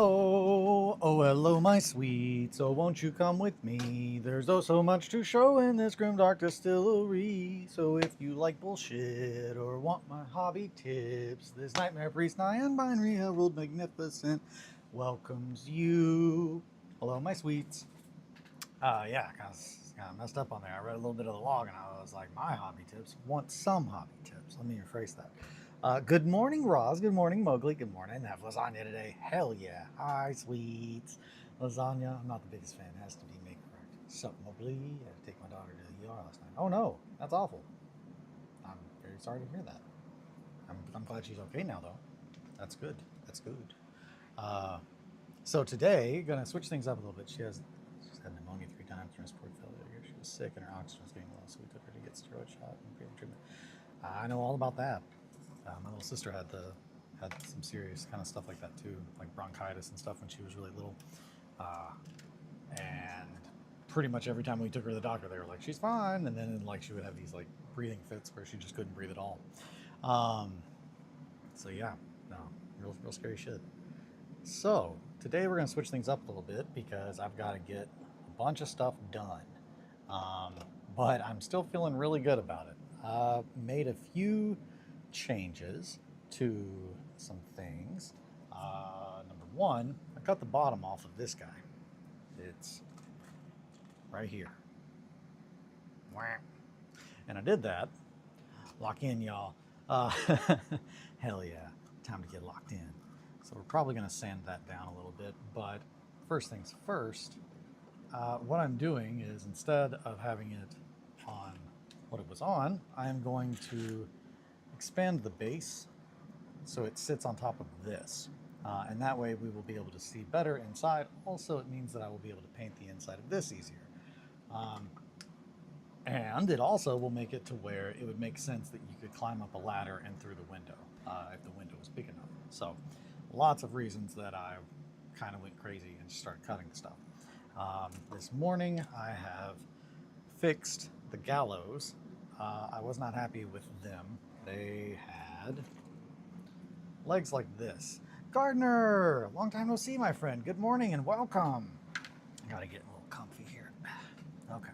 Oh, oh, hello, my sweet. So won't you come with me? There's oh so much to show in this grimdark distillery. So if you like bullshit or want my hobby tips, this nightmare priest nigh and binary herald magnificent welcomes you. Hello, my sweets. Yeah, kind of messed up on there. I read a little bit of the log and I was like, my hobby tips. Want some hobby tips? Let me rephrase that. Good morning, Roz. Good morning, Mowgli. Good morning. Have lasagna today. Hell yeah. Hi, sweets. Lasagna. I'm not the biggest fan. It has to be made correct. So, Mowgli, I had to take my daughter to the ER last night. Oh no, that's awful. I'm very sorry to hear that. I'm glad she's okay now, though. That's good. That's good. Uh, so today, gonna switch things up a little bit. She's had pneumonia 3 times, respiratory failure. She was sick and her oxygen was getting low, so we took her to get steroid shot and breathing treatment. I know all about that. My little sister had some serious kind of stuff like that too, like bronchitis and stuff when she was really little. Uh, and pretty much every time we took her to the doctor, they were like, "She's fine," and then like she would have these like breathing fits where she just couldn't breathe at all. Um, so yeah, no, real scary shit. So today we're gonna switch things up a little bit because I've got to get a bunch of stuff done. Um, but I'm still feeling really good about it. Made a few changes to some things. Number one, I cut the bottom off of this guy. It's right here. And I did that. Lock in, y'all. Uh, hell yeah. Time to get locked in. So we're probably going to sand that down a little bit. But first things first, what I'm doing is instead of having it on what it was on, I am going to expand the base so it sits on top of this. And that way we will be able to see better inside. Also, it means that I will be able to paint the inside of this easier. And it also will make it to where it would make sense that you could climb up a ladder and through the window if the window was big enough. So lots of reasons that I kind of went crazy and just started cutting stuff. This morning I have fixed the gallows. I was not happy with them. They had legs like this. Gardner, long time no see, my friend. Good morning and welcome. Gotta get a little comfy here. Okay.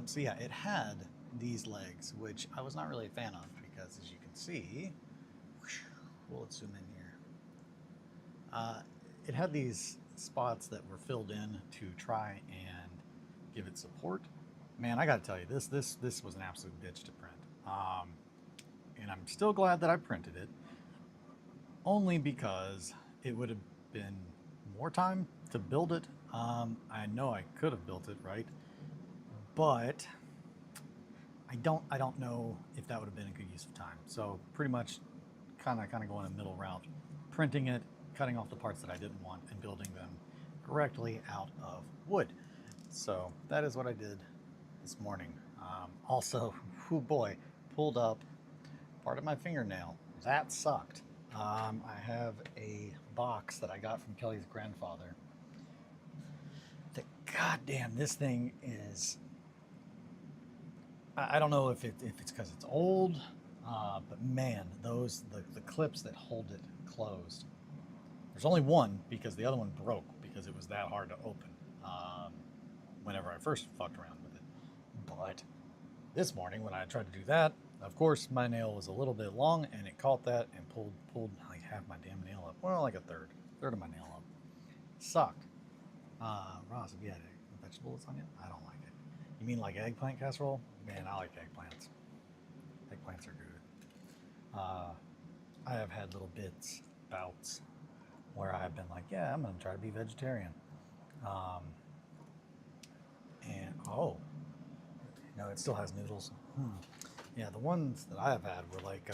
So yeah, it had these legs, which I was not really a fan of because, as you can see, let's zoom in here. It had these spots that were filled in to try and give it support. Man, I gotta tell you, this was an absolute bitch to print. And I'm still glad that I printed it, only because it would have been more time to build it. I know I could have built it, right? But I don't know if that would have been a good use of time. So pretty much kind of going a middle route, printing it, cutting off the parts that I didn't want, and building them directly out of wood. So that is what I did this morning. Also, oh boy, pulled up part of my fingernail. That sucked. I have a box that I got from Kelly's grandfather. Goddamn, this thing is. I don't know if it's because it's old, but man, the clips that hold it closed. There's only one because the other one broke because it was that hard to open whenever I first fucked around with it. But this morning when I tried to do that, of course my nail was a little bit long and it caught that and pulled like half my damn nail up. Well, like a third of my nail up. Sucked. Ross, have you had vegetable lasagna? I don't like it. You mean like eggplant casserole? Man, I like eggplants. Eggplants are good. I have had little bouts where I've been like, yeah, I'm going to try to be vegetarian. It still has noodles. Yeah, the ones that I have had were like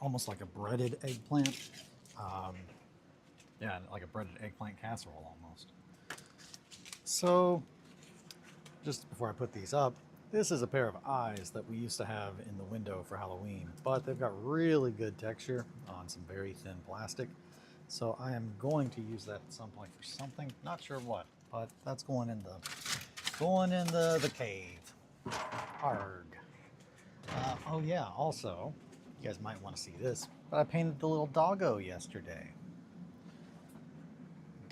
almost like a breaded eggplant. Yeah, like a breaded eggplant casserole almost. So, just before I put these up, this is a pair of eyes that we used to have in the window for Halloween, but they've got really good texture on some very thin plastic. So I am going to use that at some point for something, not sure what, but that's going in the cave. Arg. Oh yeah, also, you guys might want to see this, but I painted the little doggo yesterday.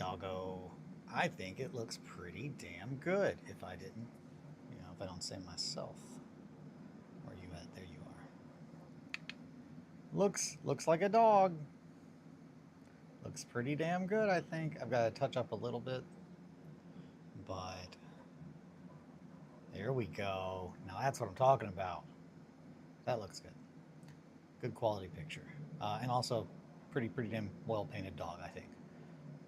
doggo. I think it looks pretty damn good if I didn't, if I don't say myself. Where are you at? There you are. Looks like a dog. Looks pretty damn good, I think. I've got to touch up a little bit. But there we go. Now that's what I'm talking about. That looks good. Good quality picture. And also pretty damn well painted dog, I think.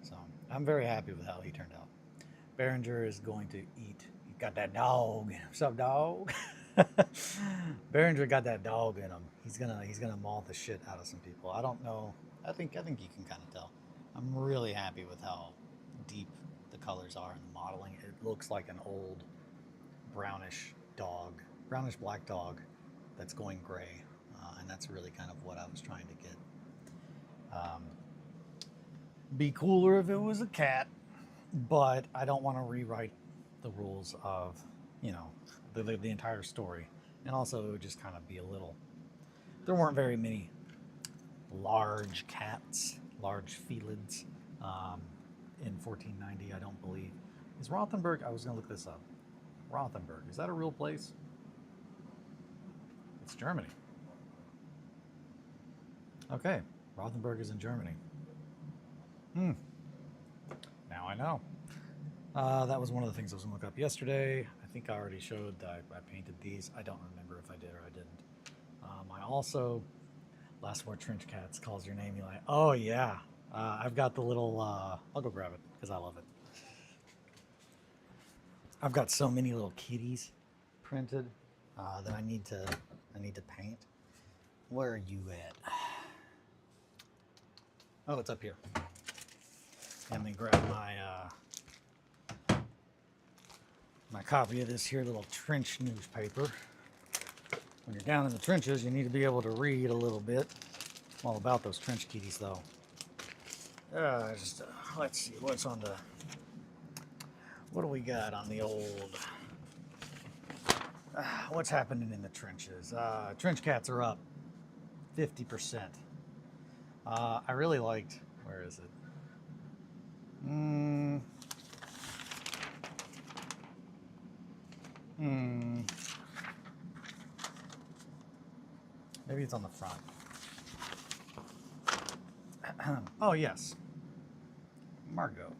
So I'm very happy with how he turned out. Behringer is going to eat. He got that dog. What's up, dog? Behringer got that dog in him. He's gonna maul the shit out of some people. I don't know. I think you can kind of tell. I'm really happy with how deep the colors are in the modeling. It looks like an old brownish black dog that's going gray, and that's really kind of what I was trying to get. Be cooler if it was a cat, but I don't want to rewrite the rules of, the entire story. And also it would just kind of be a little, there weren't very many large cats, large felids, in 1490, I don't believe. Is Rothenburg, I was going to look this up. Rothenburg, is that a real place? It's Germany. Okay, Rothenburg is in Germany. Now I know. That was one of the things I was going to look up yesterday. I think I already showed that I painted these. I don't remember if I did or I didn't. I also, Last Word Trench Cats calls your name, Eli. Oh, yeah. I've got the little, I'll go grab it because I love it. I've got so many little kitties printed that I need to paint. Where are you at? Oh, it's up here. Let me grab my copy of this here little trench newspaper. When you're down in the trenches, you need to be able to read a little bit. I'm all about those trench kitties, though. Let's see what's on the. What do we got on the old? What's happening in the trenches? Trench cats are up 50%. I really liked. Where is it? Maybe it's on the front. Oh, yes. Margot.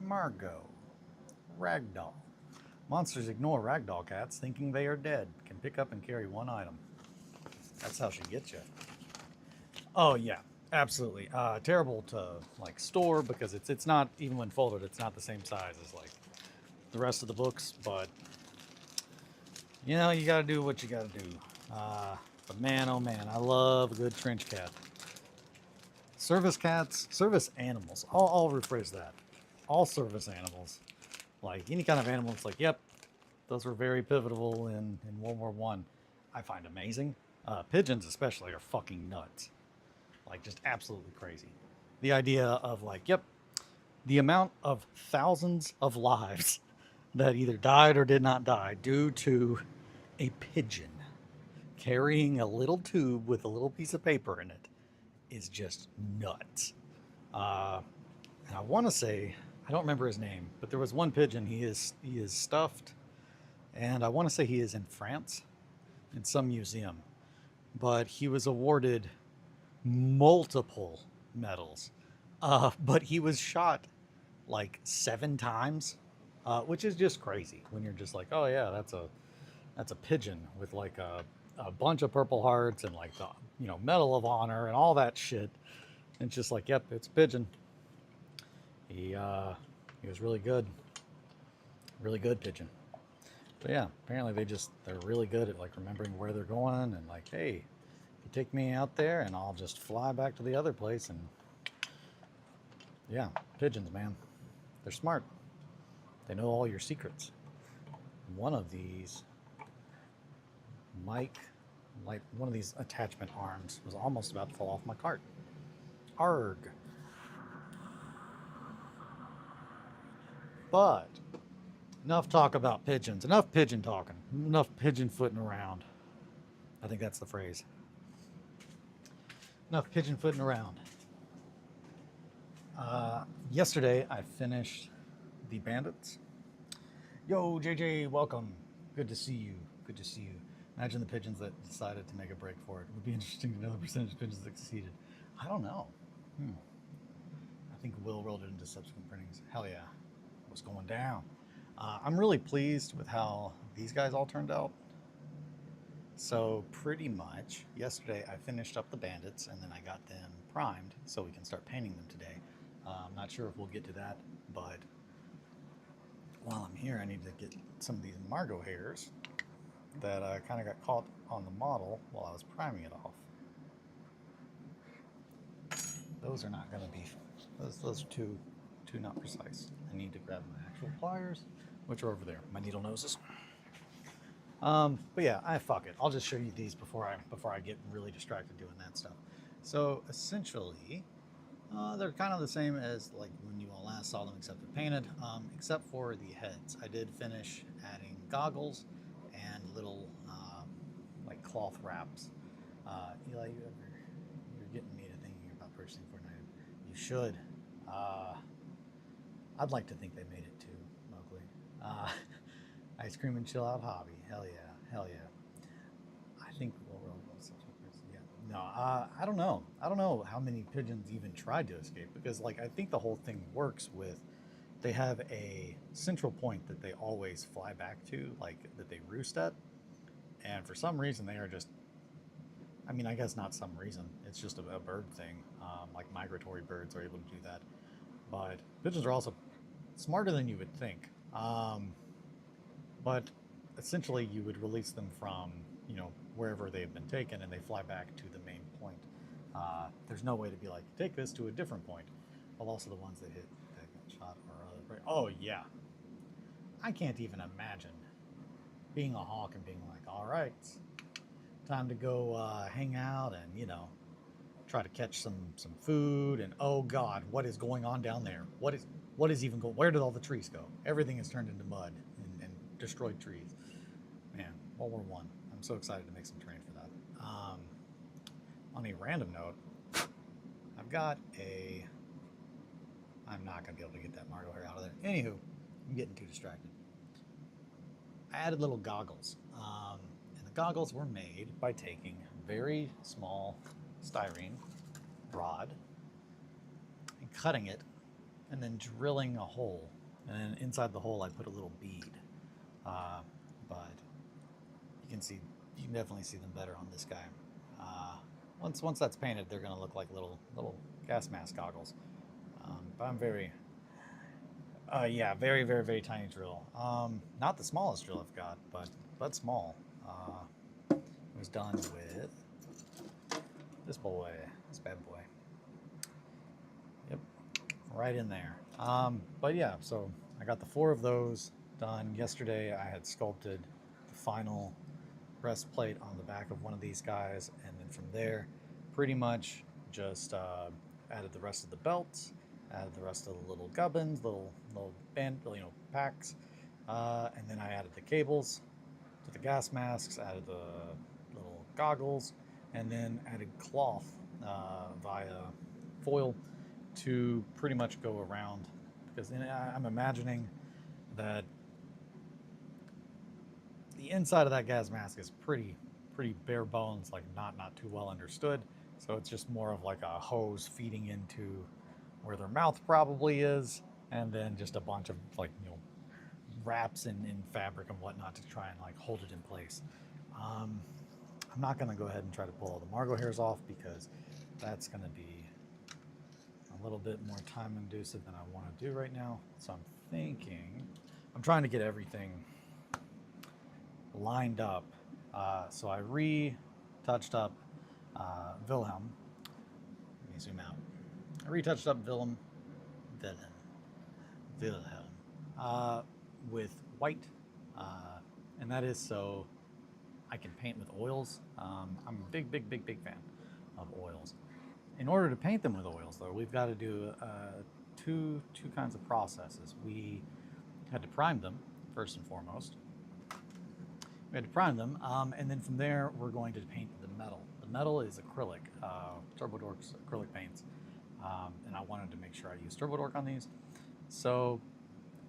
Margot. Ragdoll. Monsters ignore ragdoll cats, thinking they are dead. Can pick up and carry one item. That's how she gets you. Oh yeah, absolutely. Terrible to store because it's not, even when folded, it's not the same size as the rest of the books. But you gotta do what you gotta do. But man, oh man, I love a good trench cat. Service cats, service animals. I'll rephrase that. All service animals. Any kind of animal, it's yep, those were very pivotal in World War I. I find amazing. Pigeons especially are fucking nuts. Just absolutely crazy. The idea of yep, the amount of thousands of lives that either died or did not die due to a pigeon carrying a little tube with a little piece of paper in it is just nuts. And I want to say, I don't remember his name, but there was one pigeon. He is stuffed, and I want to say he is in France, in some museum. But he was awarded multiple medals. But he was shot 7 times, which is just crazy. When you're just oh yeah, that's a pigeon with a bunch of Purple Hearts and the Medal of Honor and all that shit. And it's just yep, it's a pigeon. He was really good pigeon. But yeah, apparently they're really good at remembering where they're going and hey, you take me out there and I'll just fly back to the other place. And yeah, pigeons, man, they're smart. They know all your secrets. One of these, one of these attachment arms was almost about to fall off my cart. Arg. But Enough talk about pigeons. Enough pigeon talking. Enough pigeon footing around. I think that's the phrase. Enough pigeon footing around. Yesterday, I finished the Bandits. Yo, JJ, welcome. Good to see you. Good to see you. Imagine the pigeons that decided to make a break for it. It would be interesting to know the percentage of pigeons that succeeded. I don't know. I think Will rolled it into subsequent printings. Hell yeah. What's going down? I'm really pleased with how these guys all turned out. So pretty much, yesterday I finished up the Bandits and then I got them primed so we can start painting them today. I'm not sure if we'll get to that, but while I'm here I need to get some of these Margot hairs that kind of got caught on the model while I was priming it off. Those are not going to be, those are too not precise. I need to grab my actual pliers, which are over there, my needle noses. But yeah, fuck it. I'll just show you these before I get really distracted doing that stuff. So essentially, they're kind of the same as like when you all last saw them, except they're painted, except for the heads. I did finish adding goggles and little like cloth wraps. Eli, you're getting me to thinking about purchasing Fortnite. You should. I'd like to think they made it too, Mowgli. Ice cream and chill out hobby. Hell yeah, hell yeah. I think yeah. No, I don't know. I don't know how many pigeons even tried to escape because, like, I think the whole thing works with they have a central point that they always fly back to, like that they roost at, and for some reason they are just. I mean, I guess not some reason. It's just a bird thing. Like migratory birds are able to do that, but pigeons are also smarter than you would think. But essentially, you would release them from, wherever they've been taken, and they fly back to the main point. There's no way to be like, take this to a different point. Well, also the ones that got shot are other. Oh yeah, I can't even imagine being a hawk and being like, all right, time to go hang out and try to catch some food. And oh God, what is going on down there? What is even going? Where did all the trees go? Everything is turned into mud and destroyed trees. Man, World War One. I'm so excited to make some terrain for that. On a random note, I've got a. I'm not gonna be able to get that Margot hair out of there. Anywho, I'm getting too distracted. I added little goggles, and the goggles were made by taking very small styrene rod and cutting it, and then drilling a hole. And then inside the hole, I put a little bead. But you can definitely see them better on this guy. Once that's painted, they're going to look like little gas mask goggles. But I'm very, very, very, very tiny drill. Not the smallest drill I've got, but small. It was done with this bad boy. Yep, right in there. But yeah, so I got the 4 of those done. Yesterday I had sculpted the final breastplate on the back of one of these guys, and then from there pretty much just added the rest of the belts, added the rest of the little gubbins, little band, packs, and then I added the cables to the gas masks, added the little goggles, and then added cloth via foil to pretty much go around, because I'm imagining that the inside of that gas mask is pretty bare bones, like not too well understood. So it's just more of like a hose feeding into where their mouth probably is, and then just a bunch of wraps in fabric and whatnot to try and like hold it in place. I'm not gonna go ahead and try to pull all the Margot hairs off because that's gonna be a little bit more time inducive than I want to do right now. So I'm trying to get everything lined up. So I retouched up Wilhelm. Let me zoom out. I retouched up Wilhelm with white, and that is so I can paint with oils. I'm a big fan of oils. In order to paint them with oils, though, we've got to do two kinds of processes. We had to prime them first and foremost. We had to prime them, and then from there we're going to paint the metal. The metal is acrylic, TurboDork's acrylic paints, and I wanted to make sure I use TurboDork on these. So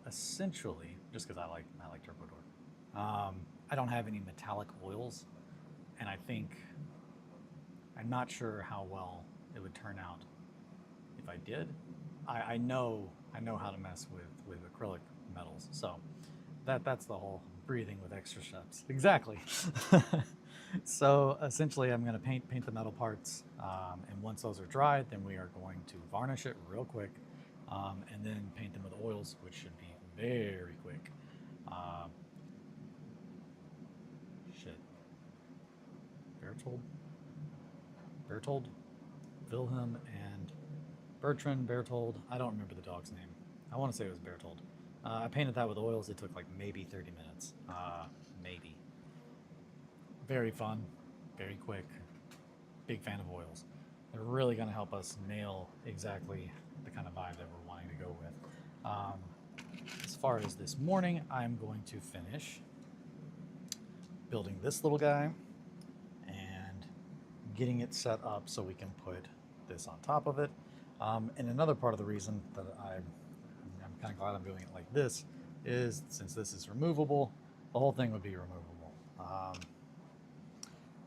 essentially, just because I like TurboDork, I don't have any metallic oils, and I'm not sure how well it would turn out if I did. I know how to mess with acrylic metals, so that's the whole breathing with extra steps. Exactly. So essentially, I'm going to paint the metal parts, and once those are dried, then we are going to varnish it real quick, and then paint them with oils, which should be very quick. Shit. Bertold, Wilhelm, and Bertrand Bertold. I don't remember the dog's name. I want to say it was Bertold. I painted that with oils. It took like maybe 30 minutes. Maybe. Very fun, very quick. Big fan of oils. They're really going to help us nail exactly the kind of vibe that we're wanting to go with. As far as this morning, I'm going to finish building this little guy and getting it set up so we can put this on top of it. And another part of the reason that I'm kind of glad I'm doing it like this is since this is removable, the whole thing would be removable.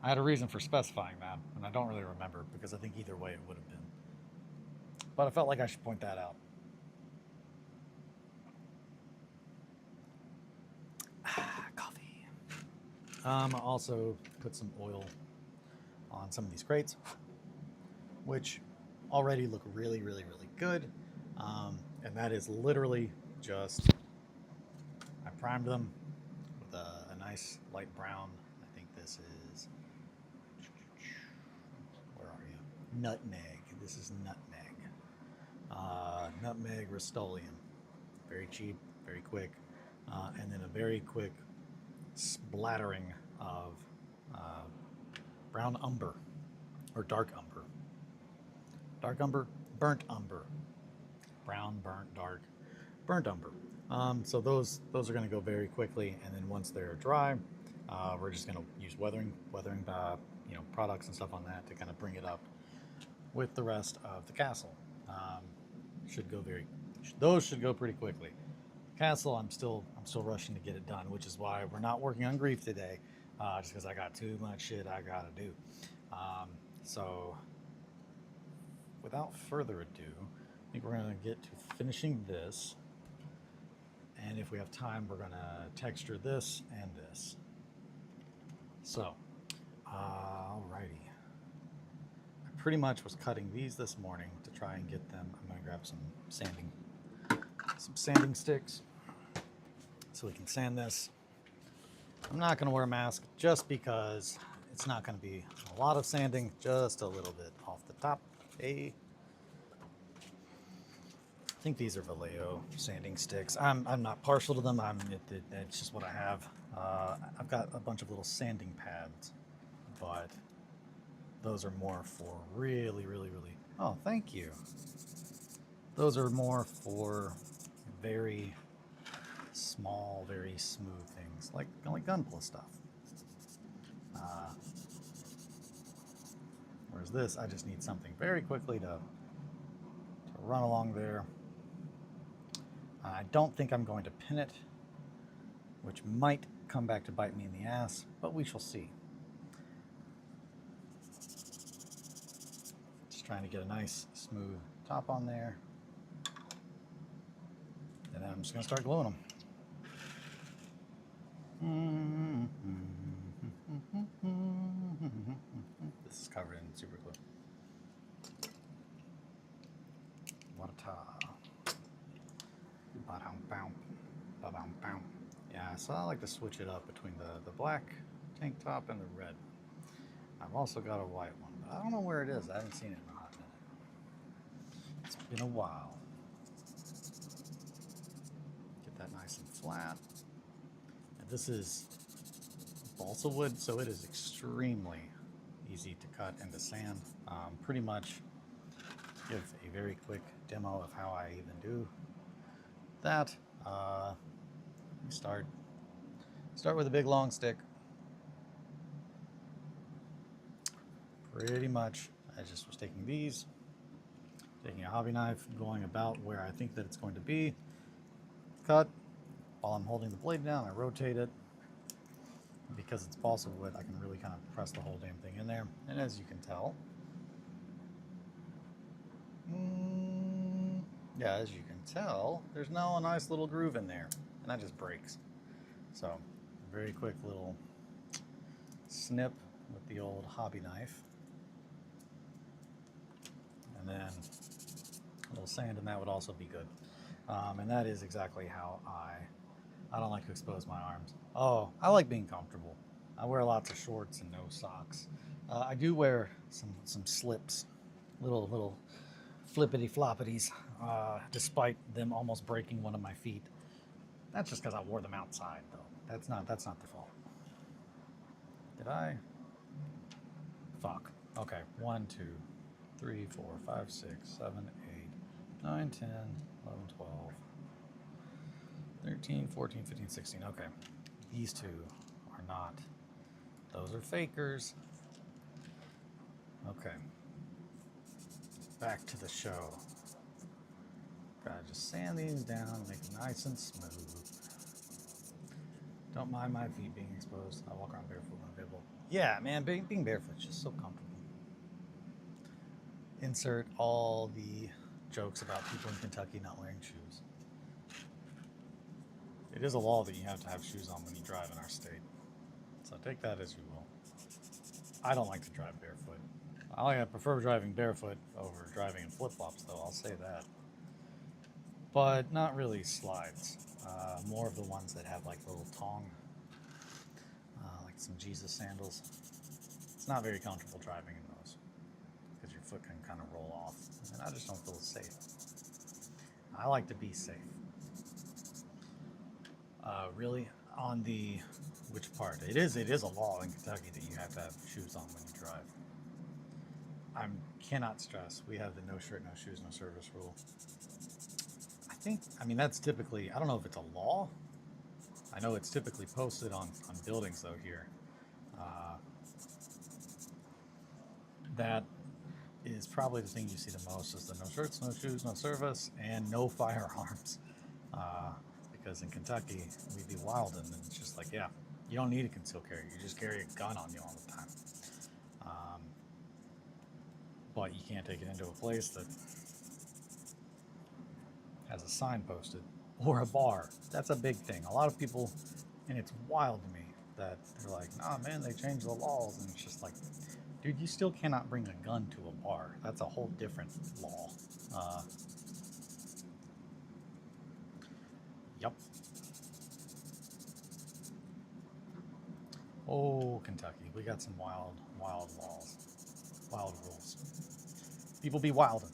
I had a reason for specifying that, and I don't really remember because I think either way it would have been. But I felt like I should point that out. Coffee. I also put some oil on some of these crates, which already look really, really, really good. And that is literally just, I primed them with a nice light brown. I think this is, where are you? Nutmeg. This is nutmeg. Nutmeg Rust-Oleum. Very cheap, very quick. And then a very quick splattering of brown umber, or dark umber. Dark umber, burnt umber. Brown, burnt, dark, burnt umber. So those are going to go very quickly, and then once they're dry, we're just going to use weathering products and stuff on that to kind of bring it up with the rest of the castle. Those should go pretty quickly. Castle, I'm still rushing to get it done, which is why we're not working on grief today, just because I got too much shit I gotta do. So without further ado, I think we're going to get to finishing this, and if we have time, we're going to texture this and this. So, alrighty. I pretty much was cutting these this morning to try and get them. I'm going to grab some sanding sticks so we can sand this. I'm not going to wear a mask just because it's not going to be a lot of sanding, just a little bit off the top. Hey. I think these are Vallejo sanding sticks. I'm not partial to them. It's just what I have. I've got a bunch of little sanding pads, but those are more for really, really, really. Oh, thank you. Those are more for very small, very smooth things, like gunpla stuff. Whereas this, I just need something very quickly to run along there. I don't think I'm going to pin it, which might come back to bite me in the ass, but we shall see. Just trying to get a nice, smooth top on there. And then I'm just going to start gluing them. This is covered in super glue. Yeah, so I like to switch it up between the black tank top and the red. I've also got a white one, but I don't know where it is. I haven't seen it in a hot minute. It's been a while. Get that nice and flat. And this is balsa wood, so it is extremely easy to cut and to sand. Pretty much give a very quick demo of how I even do that. You start with a big long stick. Pretty much, I just was taking these, taking a hobby knife, going about where I think that it's going to be, cut. While I'm holding the blade down, I rotate it. Because it's balsa wood, I can really kind of press the whole damn thing in there. And as you can tell, yeah, as you can tell, there's now a nice little groove in there, and that just breaks. So, very quick little snip with the old hobby knife, and then a little sand, and that would also be good. And that is exactly how I don't like to expose my arms. Oh, I like being comfortable. I wear lots of shorts and no socks. I do wear some slips, little flippity floppities, despite them almost breaking one of my feet. That's just because I wore them outside, though. That's not their fault. Did I? Fuck. Okay. 1, 2, 3, 4, 5, 6, 7, 8, 9, 10, 11, 12, 13, 14, 15, 16. Okay. These two are not. Those are fakers. Okay. Back to the show. Gotta just sand these down, make them nice and smooth. Don't mind my feet being exposed. I walk around barefoot when available. Yeah, man, being barefoot is just so comfortable. Insert all the jokes about people in Kentucky not wearing shoes. It is a law that you have to have shoes on when you drive in our state. So take that as you will. I don't like to drive barefoot. I prefer driving barefoot over driving in flip-flops, though, I'll say that. But not really slides. More of the ones that have like little tong, like some Jesus sandals. It's not very comfortable driving in those because your foot can kind of roll off, and I just don't feel safe. I like to be safe. Really, on the which part? It is a law in Kentucky that you have to have shoes on when you drive. I cannot stress, we have the no shirt, no shoes, no service rule. I mean, that's typically, I don't know if it's a law. I know it's typically posted on buildings, though, here. That is probably the thing you see the most, is the no shirts, no shoes, no service, and no firearms. Because in Kentucky, we'd be wild, and it's just like, yeah, you don't need a concealed carry. You just carry a gun on you all the time. But you can't take it into a place that has a sign posted, or a bar. That's a big thing. A lot of people, and it's wild to me that they're like, nah, man, they changed the laws. And it's just like, dude, you still cannot bring a gun to a bar. That's a whole different law. Yep. Oh, Kentucky, we got some wild laws, wild rules. People be wildin'.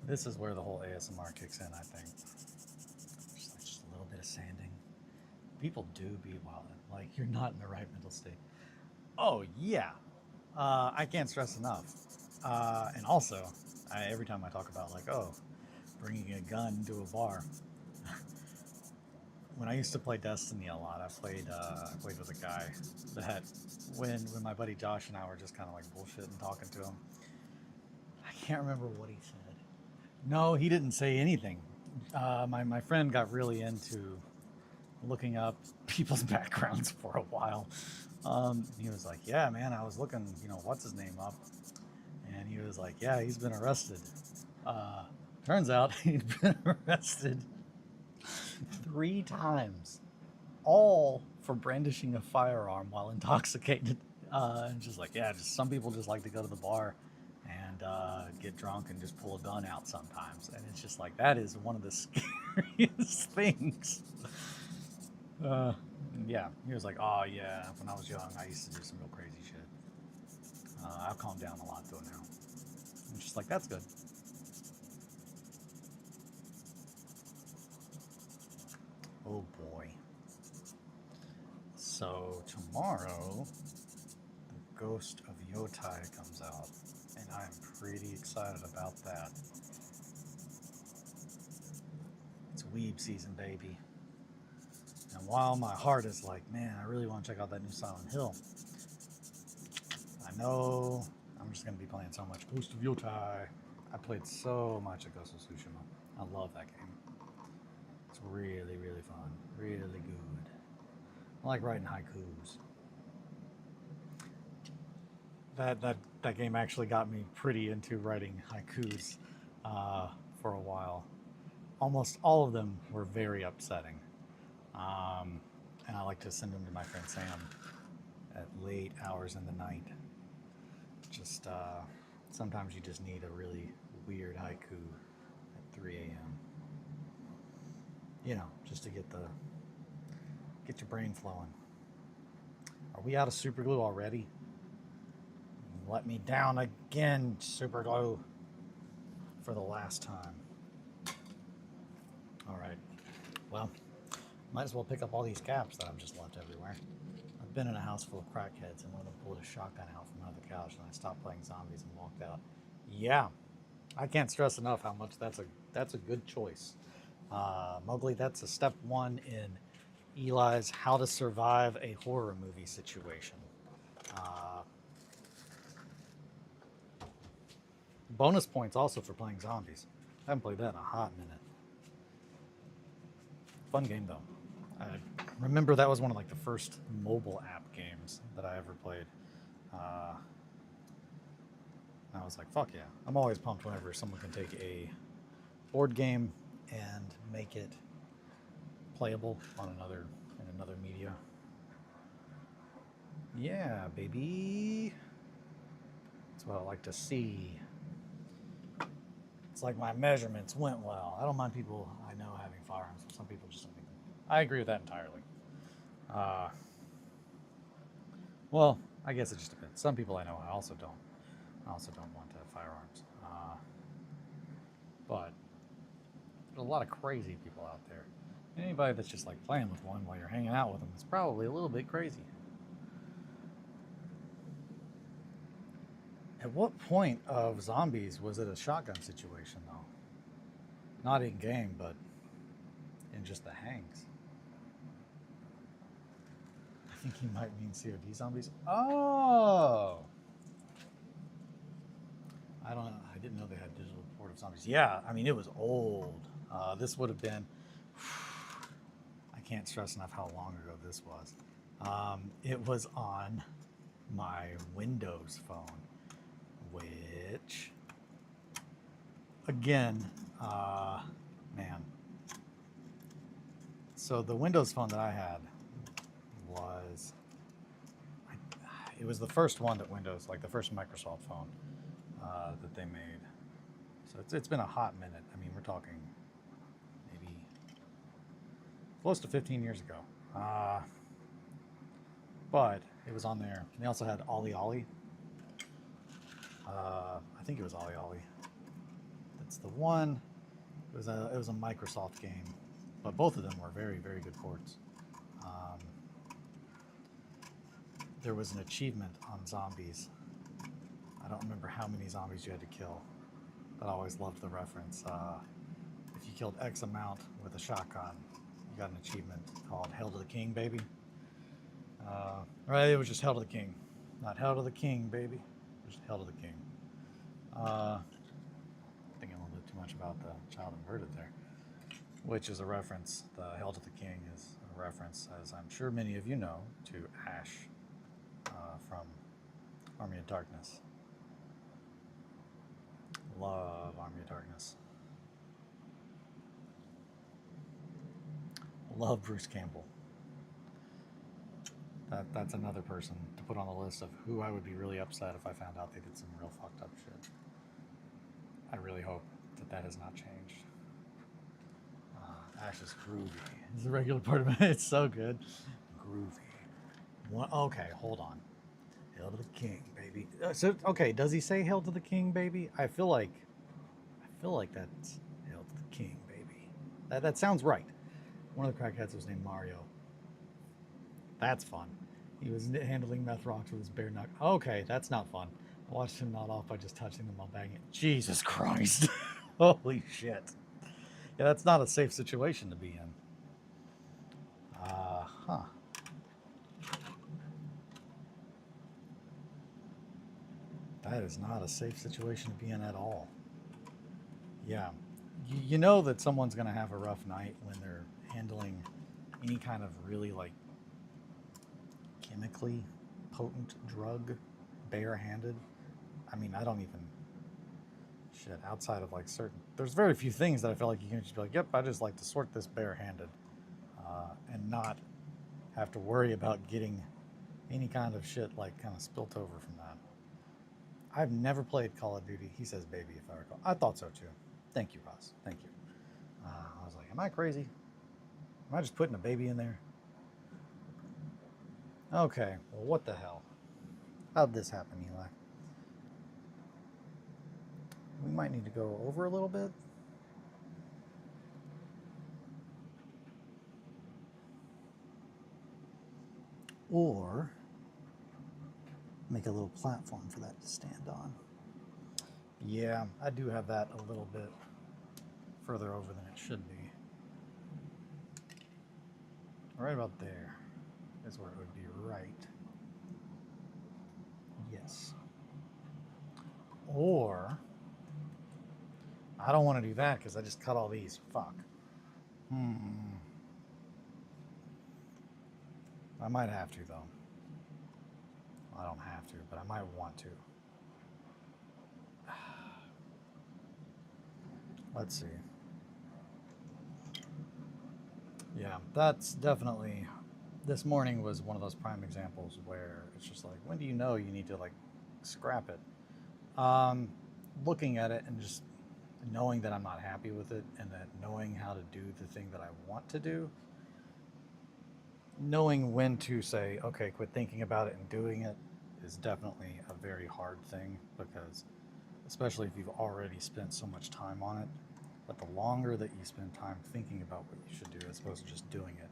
This is where the whole ASMR kicks in, I think. Just a little bit of sanding. People do be wildin'. Like, you're not in the right mental state. Oh, yeah. I can't stress enough. And also, every time I talk about, like, oh, bringing a gun to a bar. When I used to play Destiny a lot, I played with a guy that when my buddy Josh and I were just kind of like bullshitting, talking to him, I can't remember what he said. No, he didn't say anything. My friend got really into looking up people's backgrounds for a while. He was like, yeah, man, I was looking, what's his name up? And he was like, yeah, he's been arrested. Turns out he'd been arrested 3 times, all for brandishing a firearm while intoxicated. And just like, yeah, just some people just like to go to the bar and get drunk and just pull a gun out sometimes. And it's just like, that is one of the scariest things. Yeah, he was like, oh yeah, when I was young, I used to do some real crazy shit. I've calmed down a lot though now. I'm just like, that's good. Oh boy. So tomorrow, the Ghost of Yotai comes out, and I'm pretty excited about that. It's weeb season, baby. And while my heart is like, man, I really want to check out that new Silent Hill, I know I'm just going to be playing so much Ghost of Yotai. I played so much of Ghost of Tsushima. I love that game. It's really, really fun. Really good. I like writing haikus. That game actually got me pretty into writing haikus for a while. Almost all of them were very upsetting. And I like to send them to my friend Sam at late hours in the night. Just sometimes you just need a really weird haiku at 3 a.m. You know, just to get your brain flowing. Are we out of super glue already? Let me down again, super glue, for the last time. All right. Well, might as well pick up all these caps that I've just left everywhere. I've been in a house full of crackheads, and one of them pulled a shotgun out from under the couch, and I stopped playing zombies and walked out. Yeah, I can't stress enough how much that's a good choice. Mowgli, that's a step one in Eli's how to survive a horror movie situation. Bonus points also for playing zombies. I haven't played that in a hot minute. Fun game though. I remember that was one of like the first mobile app games that I ever played. I was like, fuck yeah. I'm always pumped whenever someone can take a board game and make it playable on another media. Yeah, baby. That's what I like to see. It's like my measurements went well. I don't mind people I know having firearms. Some people just don't need them. I agree with that entirely. Well, I guess it just depends. Some people I know I also don't want to have firearms. But there's a lot of crazy people out there. Anybody that's just like playing with one while you're hanging out with them is probably a little bit crazy. At what point of zombies was it a shotgun situation, though? Not in game, but in just the hangs. I think he might mean COD zombies. Oh! I don't know. I didn't know they had digital port of zombies. Yeah, I mean, it was old. This would have been... I can't stress enough how long ago this was. It was on my Windows phone. Which, again, man. So the Windows phone that I had was, it was the first one that Windows, like the first Microsoft phone that they made. So it's been a hot minute. I mean, we're talking maybe close to 15 years ago. But it was on there. And they also had Ollie Ollie. I think it was Ollie Ollie. That's the one. It was a Microsoft game, but both of them were very, very good ports. There was an achievement on zombies. I don't remember how many zombies you had to kill, but I always loved the reference. If you killed X amount with a shotgun, you got an achievement called Hail to the King, baby. Right, it was just Hail to the King. Not Hail to the King, baby. Just Hail to the King. Thinking a little bit too much about the child inverted there, which is a reference. The Hail to the King is a reference, as I'm sure many of you know, to Ash from Army of Darkness. Love Army of Darkness. Love Bruce Campbell. That's another person to put on the list of who I would be really upset if I found out they did some real fucked up shit. I really hope that has not changed. Ash is groovy. It's a regular part of it. It's so good. Groovy. Okay, hold on. Hail to the King, baby. Okay, does he say Hail to the King, baby? I feel like that's Hail to the King, baby. That sounds right. One of the crackheads was named Mario. That's fun. He was handling meth rocks with his bare knuckle. Okay, that's not fun. Watched him nod off by just touching them while banging. Jesus Christ. Holy shit. Yeah, that's not a safe situation to be in. Huh. That is not a safe situation to be in at all. Yeah. You know that someone's going to have a rough night when they're handling any kind of really like chemically potent drug barehanded. I mean, I don't even shit outside of like certain. There's very few things that I feel like you can just be like, yep, I just like to sort this barehanded, and not have to worry about getting any kind of shit like kind of spilt over from that. I've never played Call of Duty. He says baby, if I recall. I thought so too. Thank you, Ross. Thank you. I was like, am I crazy? Am I just putting a baby in there? Okay, well, what the hell? How'd this happen, Eli? We might need to go over a little bit. Or make a little platform for that to stand on. Yeah, I do have that a little bit further over than it should be. Right about there is where it would be right. Yes. Or, I don't want to do that because I just cut all these. Fuck. I might have to, though. I don't have to, but I might want to. Let's see. Yeah, that's definitely. This morning was one of those prime examples where it's just like, when do you know you need to like scrap it? Looking at it and just knowing that I'm not happy with it, and that knowing how to do the thing that I want to do, knowing when to say, okay, quit thinking about it and doing it, is definitely a very hard thing, because especially if you've already spent so much time on it. But the longer that you spend time thinking about what you should do as opposed to just doing it,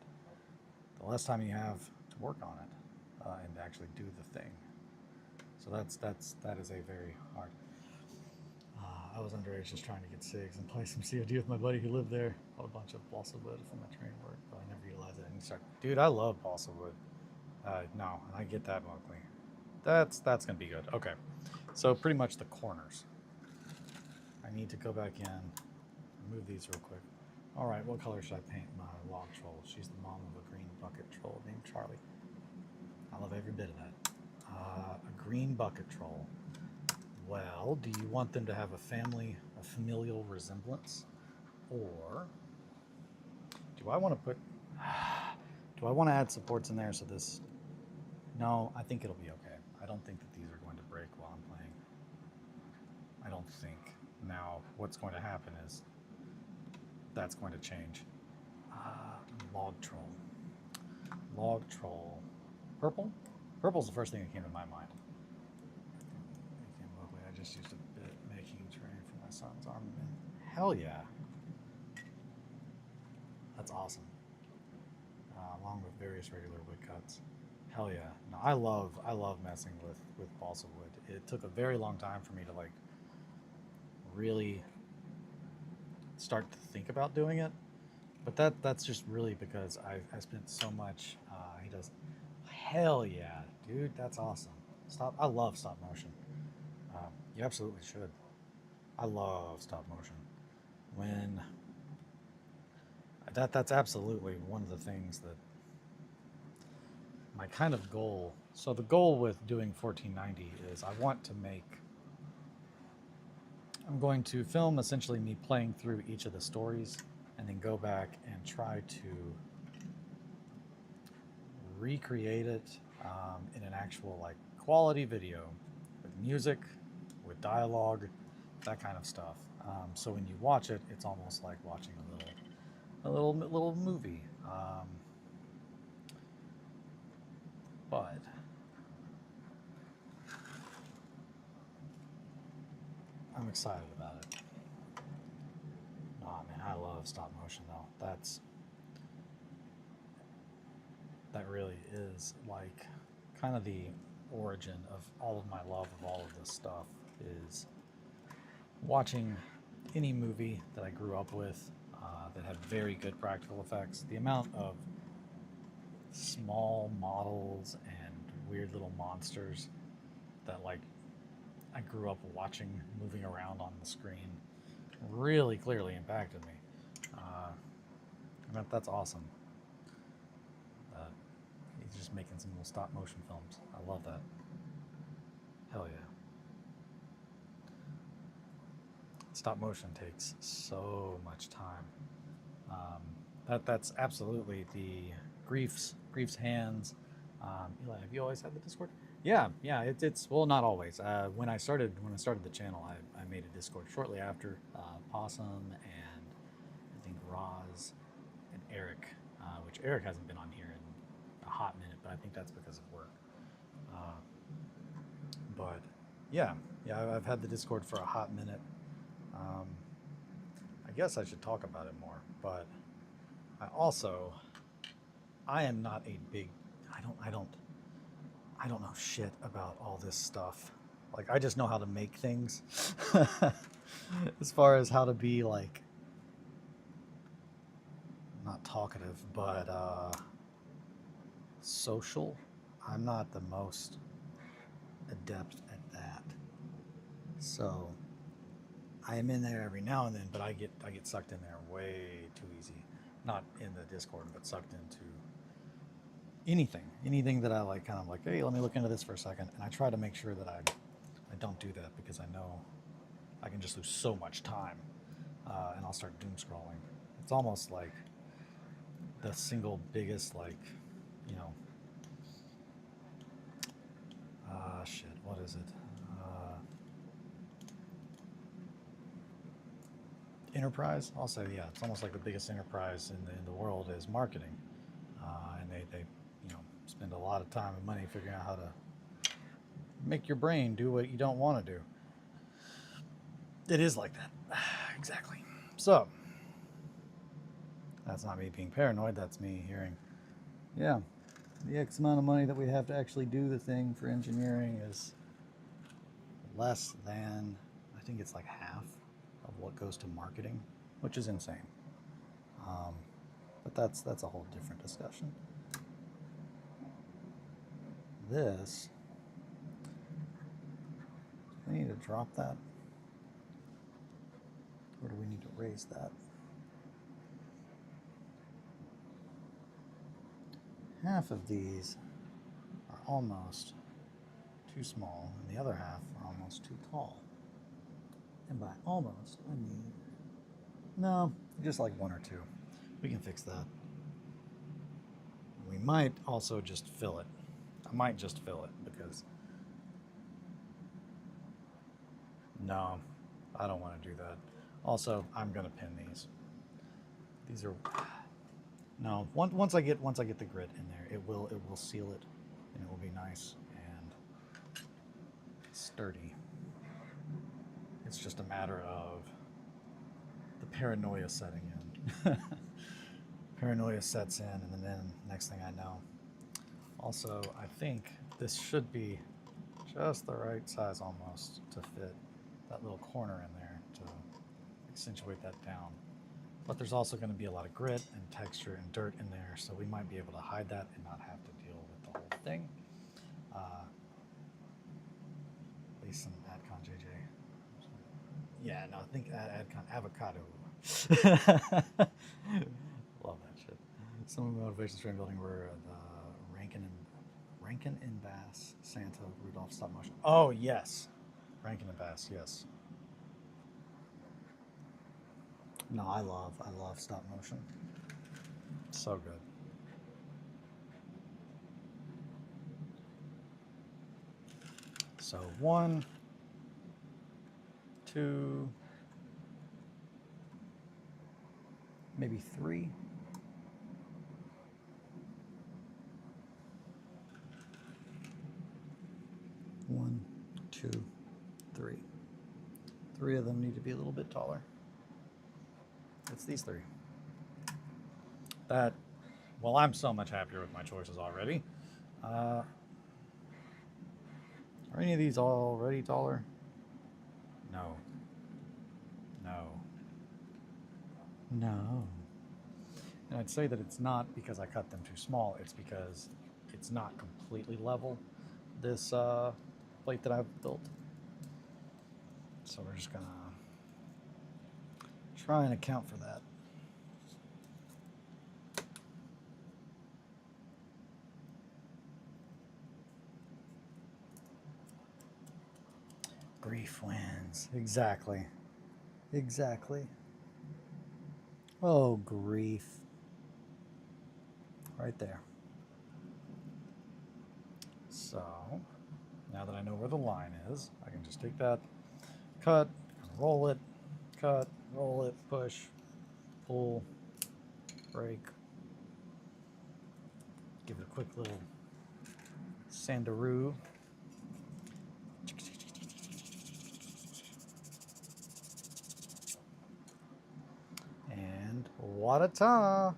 the less time you have to work on it, and actually do the thing. So that is a very hard. I was underage just trying to get SIGs and play some COD with my buddy who lived there. Bought a bunch of balsa wood from my training work, but I never utilized it. And dude, I love balsa wood. No, and I get that, Mowgli. That's gonna be good. Okay, so pretty much the corners. I need to go back in, remove these real quick. All right, what color should I paint my log troll? She's the mom of a green bucket troll named Charlie. I love every bit of that. A green bucket troll. Well, do you want them to have a familial resemblance? Or do I want to put, do I want to add supports in there so this, no, I think it'll be okay. I don't think that these are going to break while I'm playing. I don't think. Now, what's going to happen is that's going to change. Log troll. Log troll. Purple? Purple's the first thing that came to my mind. I just used a bit making terrain for my son's armament. Hell yeah. That's awesome. Along with various regular woodcuts. Hell yeah. No, I love messing with balsa wood. It took a very long time for me to like really start to think about doing it. But that's just really because I spent so much. He does. Hell yeah, dude, that's awesome. I love stop motion. You absolutely should. I love stop motion. When that's absolutely one of the things that my kind of goal. So the goal with doing 1490 is I want to make. I'm going to film essentially me playing through each of the stories, and then go back and try to recreate it in an actual like quality video with music, with dialogue, that kind of stuff. So when you watch it, it's almost like watching a little movie. But I'm excited about it. Oh man, I love stop motion though. That really is like kind of the origin of all of my love of all of this stuff is watching any movie that I grew up with that had very good practical effects. The amount of small models and weird little monsters that like I grew up watching moving around on the screen really clearly impacted me. That's awesome. He's just making some little stop motion films. I love that. Hell yeah. Stop motion takes so much time. That's absolutely the Grief's hands. Eli, have you always had the Discord? Yeah. It's well, not always. When I started the channel, I made a Discord shortly after. Possum and I think Roz and Eric, which Eric hasn't been on here in a hot minute, but I think that's because of work. But yeah, I've had the Discord for a hot minute. I guess I should talk about it more, but I am not a big, I don't know shit about all this stuff. Like, I just know how to make things. As far as how to be, like, not talkative, but social, I'm not the most adept at that. So I am in there every now and then, but I get sucked in there way too easy. Not in the Discord, but sucked into anything that I like, kind of like, hey, let me look into this for a second. And I try to make sure that I don't do that, because I know I can just lose so much time, and I'll start doom scrolling. It's almost like the single biggest, like, you know, shit, what is it? Enterprise. I'll say, yeah, it's almost like the biggest enterprise in the world is marketing, and they spend a lot of time and money figuring out how to make your brain do what you don't want to do. It is like that. Exactly. So that's not me being paranoid. That's me hearing, yeah, the X amount of money that we have to actually do the thing for engineering is less than, I think it's like half of what goes to marketing, which is insane. But that's a whole different discussion. This, do we need to drop that? Or do we need to raise that? Half of these are almost too small, and the other half are almost too tall. And by almost, I mean, no, just like one or two. We can fix that. We might also just fill it. I might just fill it, because no, I don't want to do that. Also, I'm gonna pin these. These are, no, once I get the grit in there, it will seal it, and it will be nice and sturdy. It's just a matter of the paranoia setting in. Paranoia sets in, and then next thing I know. Also, I think this should be just the right size almost to fit that little corner in there to accentuate that down. But there's also going to be a lot of grit and texture and dirt in there, so we might be able to hide that and not have to deal with the whole thing. At least some AdCon JJ. Yeah, no, I think AdCon avocado. Love that shit. Some of the motivations for building were the Rankin and Bass Santa Rudolph stop motion. Oh yes, Rankin and Bass, yes. No, I love stop motion. So good. So 1, 2, maybe 3. One, 2, 3. 3 of them need to be a little bit taller. It's these 3. Well, I'm so much happier with my choices already. Are any of these already taller? No. No. No. And I'd say that it's not because I cut them too small, it's because it's not completely level, this plate that I've built. So we're just gonna try and account for that. Grief wins. Exactly. Exactly. Oh, grief. Right there. So, now that I know where the line is, I can just take that, cut, roll it, cut, roll it, push, pull, break. Give it a quick little sandaroo. And what-a-ta!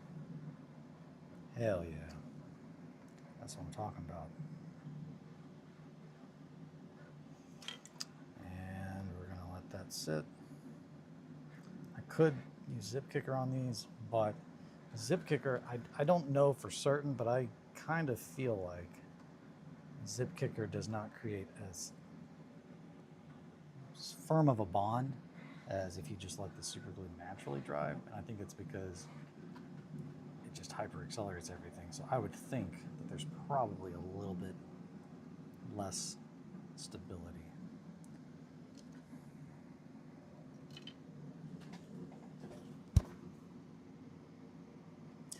Hell yeah. That's what I'm talking about. And we're gonna let that sit. I could use Zip Kicker on these, but Zip Kicker, I don't know for certain, but I kind of feel like Zip Kicker does not create as firm of a bond as if you just let the super glue naturally dry. And I think it's because it just hyper accelerates everything. So I would think that there's probably a little bit less stability.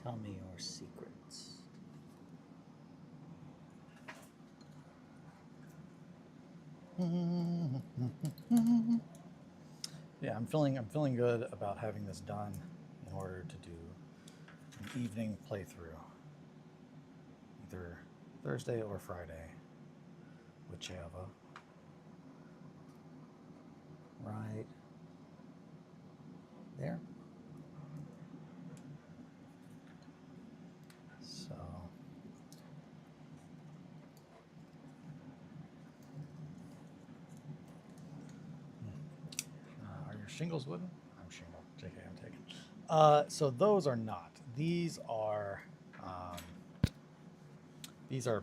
Tell me your secrets. Yeah, I'm feeling good about having this done in order to do an evening playthrough, either Thursday or Friday, whichever. Right there. So are your shingles wooden? I'm shingle. JK, I'm taking. So those are not. These are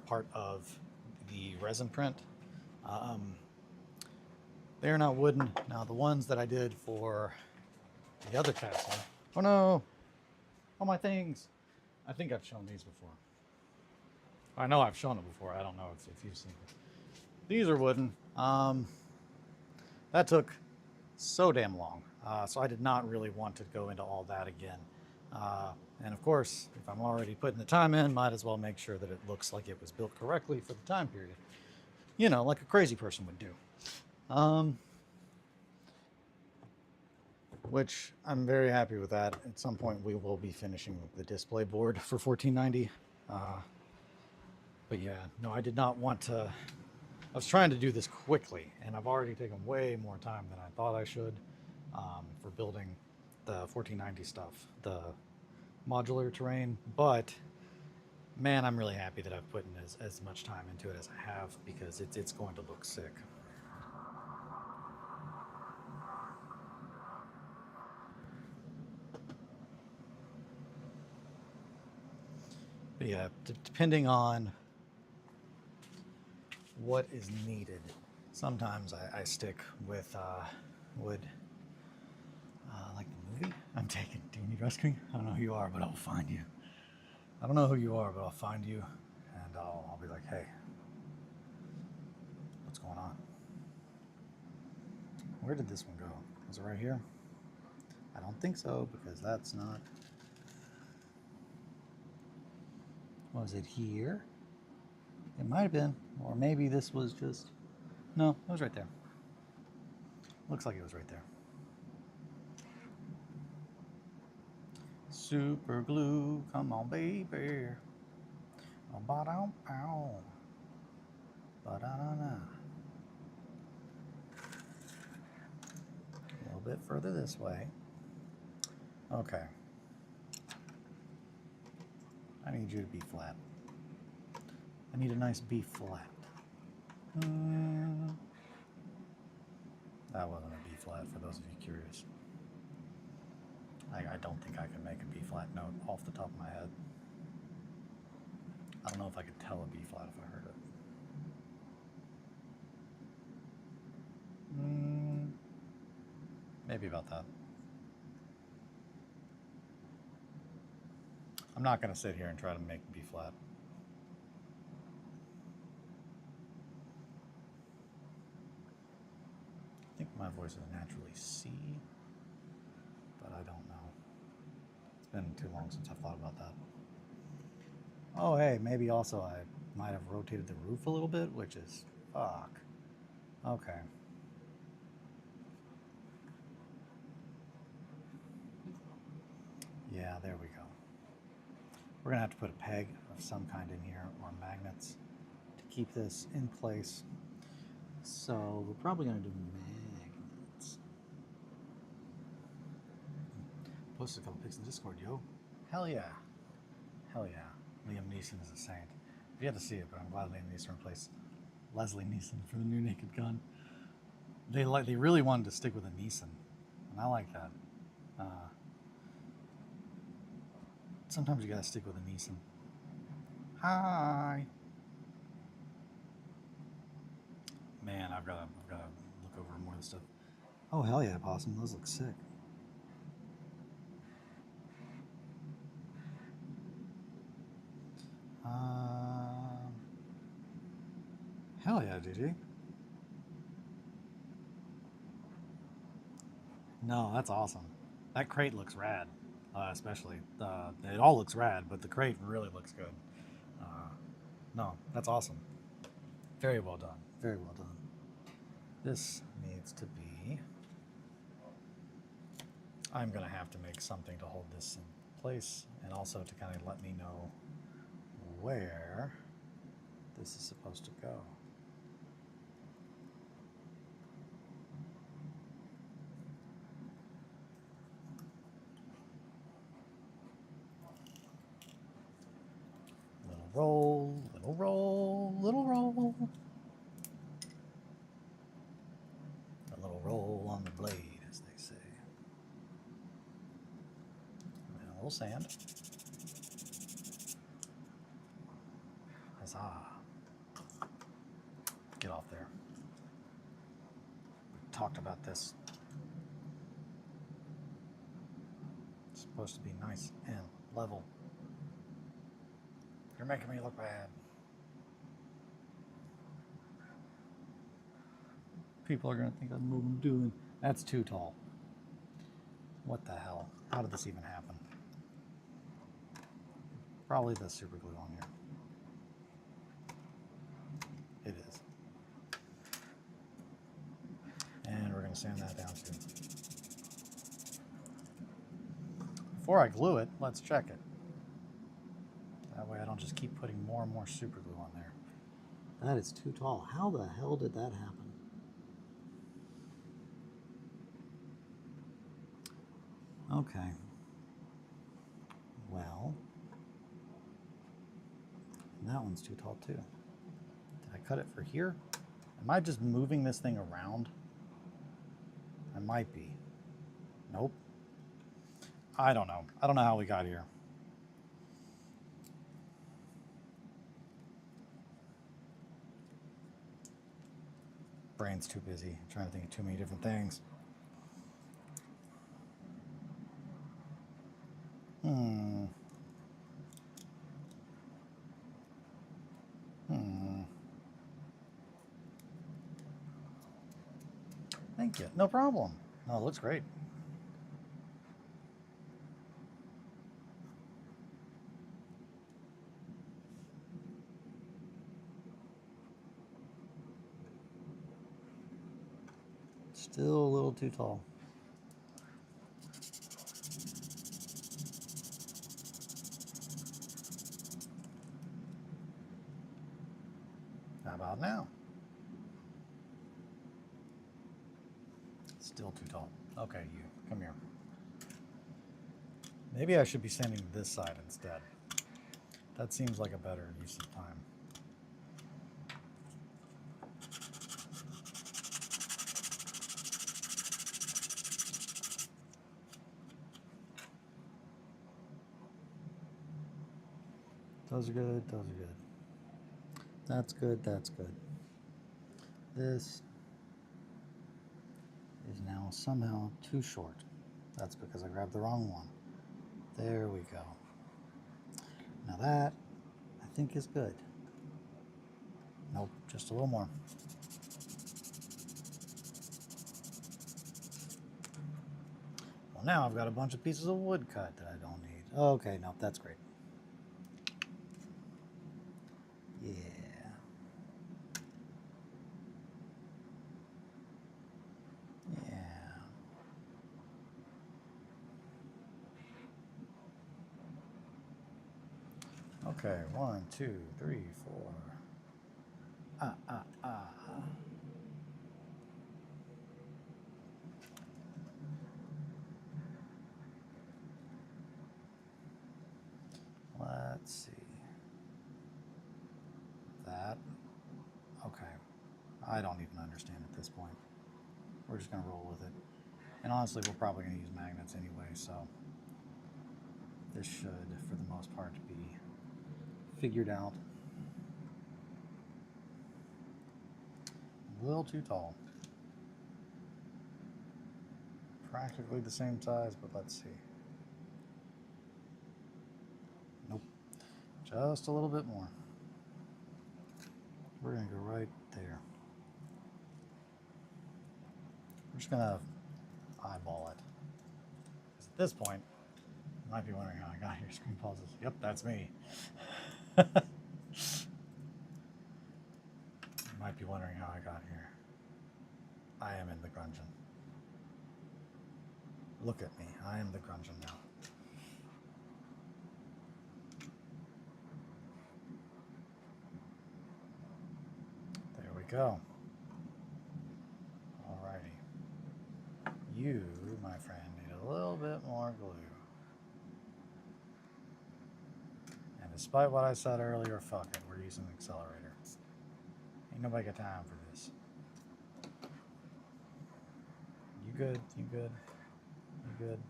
part of the resin print. They're not wooden. Now the ones that I did for the other castle. Oh no! All my things. I think I've shown these before. I know I've shown it before. I don't know if you've seen it. These are wooden. That took so damn long. So I did not really want to go into all that again. And of course, if I'm already putting the time in, might as well make sure that it looks like it was built correctly for the time period. You know, like a crazy person would do. Which I'm very happy with that. At some point we will be finishing the display board for 1490. But yeah, no, I did not want to. I was trying to do this quickly, and I've already taken way more time than I thought I should for building the 1490 stuff, the modular terrain. But man, I'm really happy that I've put in as much time into it as I have, because it's going to look sick. But yeah, depending on what is needed, sometimes I stick with wood. Like the movie I'm taking. Do you need rescuing? I don't know who you are, but I'll find you. I don't know who you are, but I'll find you, and I'll be like, hey, what's going on? Where did this one go? Was it right here? I don't think so, because that's not. Was it here? It might have been, or maybe this was just. No, it was right there. Looks like it was right there. Super glue, come on, baby. Ba-dum-pow. Ba-da-da-da. A little bit further this way. Okay. I need you to be flat. I need a nice B flat. That wasn't a B flat, for those of you curious. I don't think I can make a B flat note off the top of my head. I don't know if I could tell a B flat if I heard it. Maybe about that. I'm not going to sit here and try to make B flat. I think my voice is naturally C, but I don't know. It's been too long since I've thought about that. Oh, hey, maybe also I might have rotated the roof a little bit, which is fuck. Okay. Yeah, there we go. We're gonna have to put a peg of some kind in here, or magnets, to keep this in place. So we're probably gonna do magnets. Posted a couple pics in Discord, yo. Hell yeah. Hell yeah. Liam Neeson is a saint. You have to see it, but I'm glad Liam Neeson replaced Leslie Neeson for the new Naked Gun. They really wanted to stick with a Neeson, and I like that. Sometimes you gotta stick with a Neeson. Hi. Man, I've gotta look over more of this stuff. Oh hell yeah, Possum! Those look sick. Hell yeah, GG. No, that's awesome. That crate looks rad, especially. It all looks rad, but the crate really looks good. No, that's awesome. Very well done. Very well done. This needs to be... I'm going to have to make something to hold this in place, and also to kind of let me know where this is supposed to go. Little roll, little roll, little roll. A little roll on the blade, as they say. And a little sand. Huzzah. Get off there. We talked about this. It's supposed to be nice and level. You're making me look bad. People are going to think I know what I'm doing. That's too tall. What the hell? How did this even happen? Probably the super glue on here. It is. And we're going to sand that down too. Before I glue it, let's check it. That way I don't just keep putting more and more super glue on there. That is too tall. How the hell did that happen? Okay. Well, that one's too tall too. Did I cut it for here? Am I just moving this thing around? I might be. Nope. I don't know. I don't know how we got here. Brain's too busy. I'm trying to think of too many different things. Thank you. No problem. No, it looks great. Still a little too tall. How about now? Still too tall. Okay, you, come here. Maybe I should be sanding this side instead. That seems like a better use of time. Those are good. Those are good. That's good. That's good. This is now somehow too short. That's because I grabbed the wrong one. There we go. Now that, I think, is good. Nope, just a little more. Well, now I've got a bunch of pieces of wood cut that I don't need. Okay, nope, that's great. Yeah. Yeah. Okay, 1, 2, 3, 4. Let's see. That. Okay. I don't even understand at this point. We're just going to roll with it. And honestly, we're probably going to use magnets anyway, so this should, for the most part, be figured out. A little too tall. Practically the same size, but let's see. Nope. Just a little bit more. We're going to go right there. We're just going to eyeball it. Because at this point, you might be wondering how I got here. Screen pauses. Yep, that's me. You might be wondering how I got here. I am in the grungeon. Look at me. I am the grungeon now. There we go. Alrighty. You, my friend, need a little bit more glue. And despite what I said earlier, fuck it. We're using an accelerator. Ain't nobody got time for this. You good? You good? You good?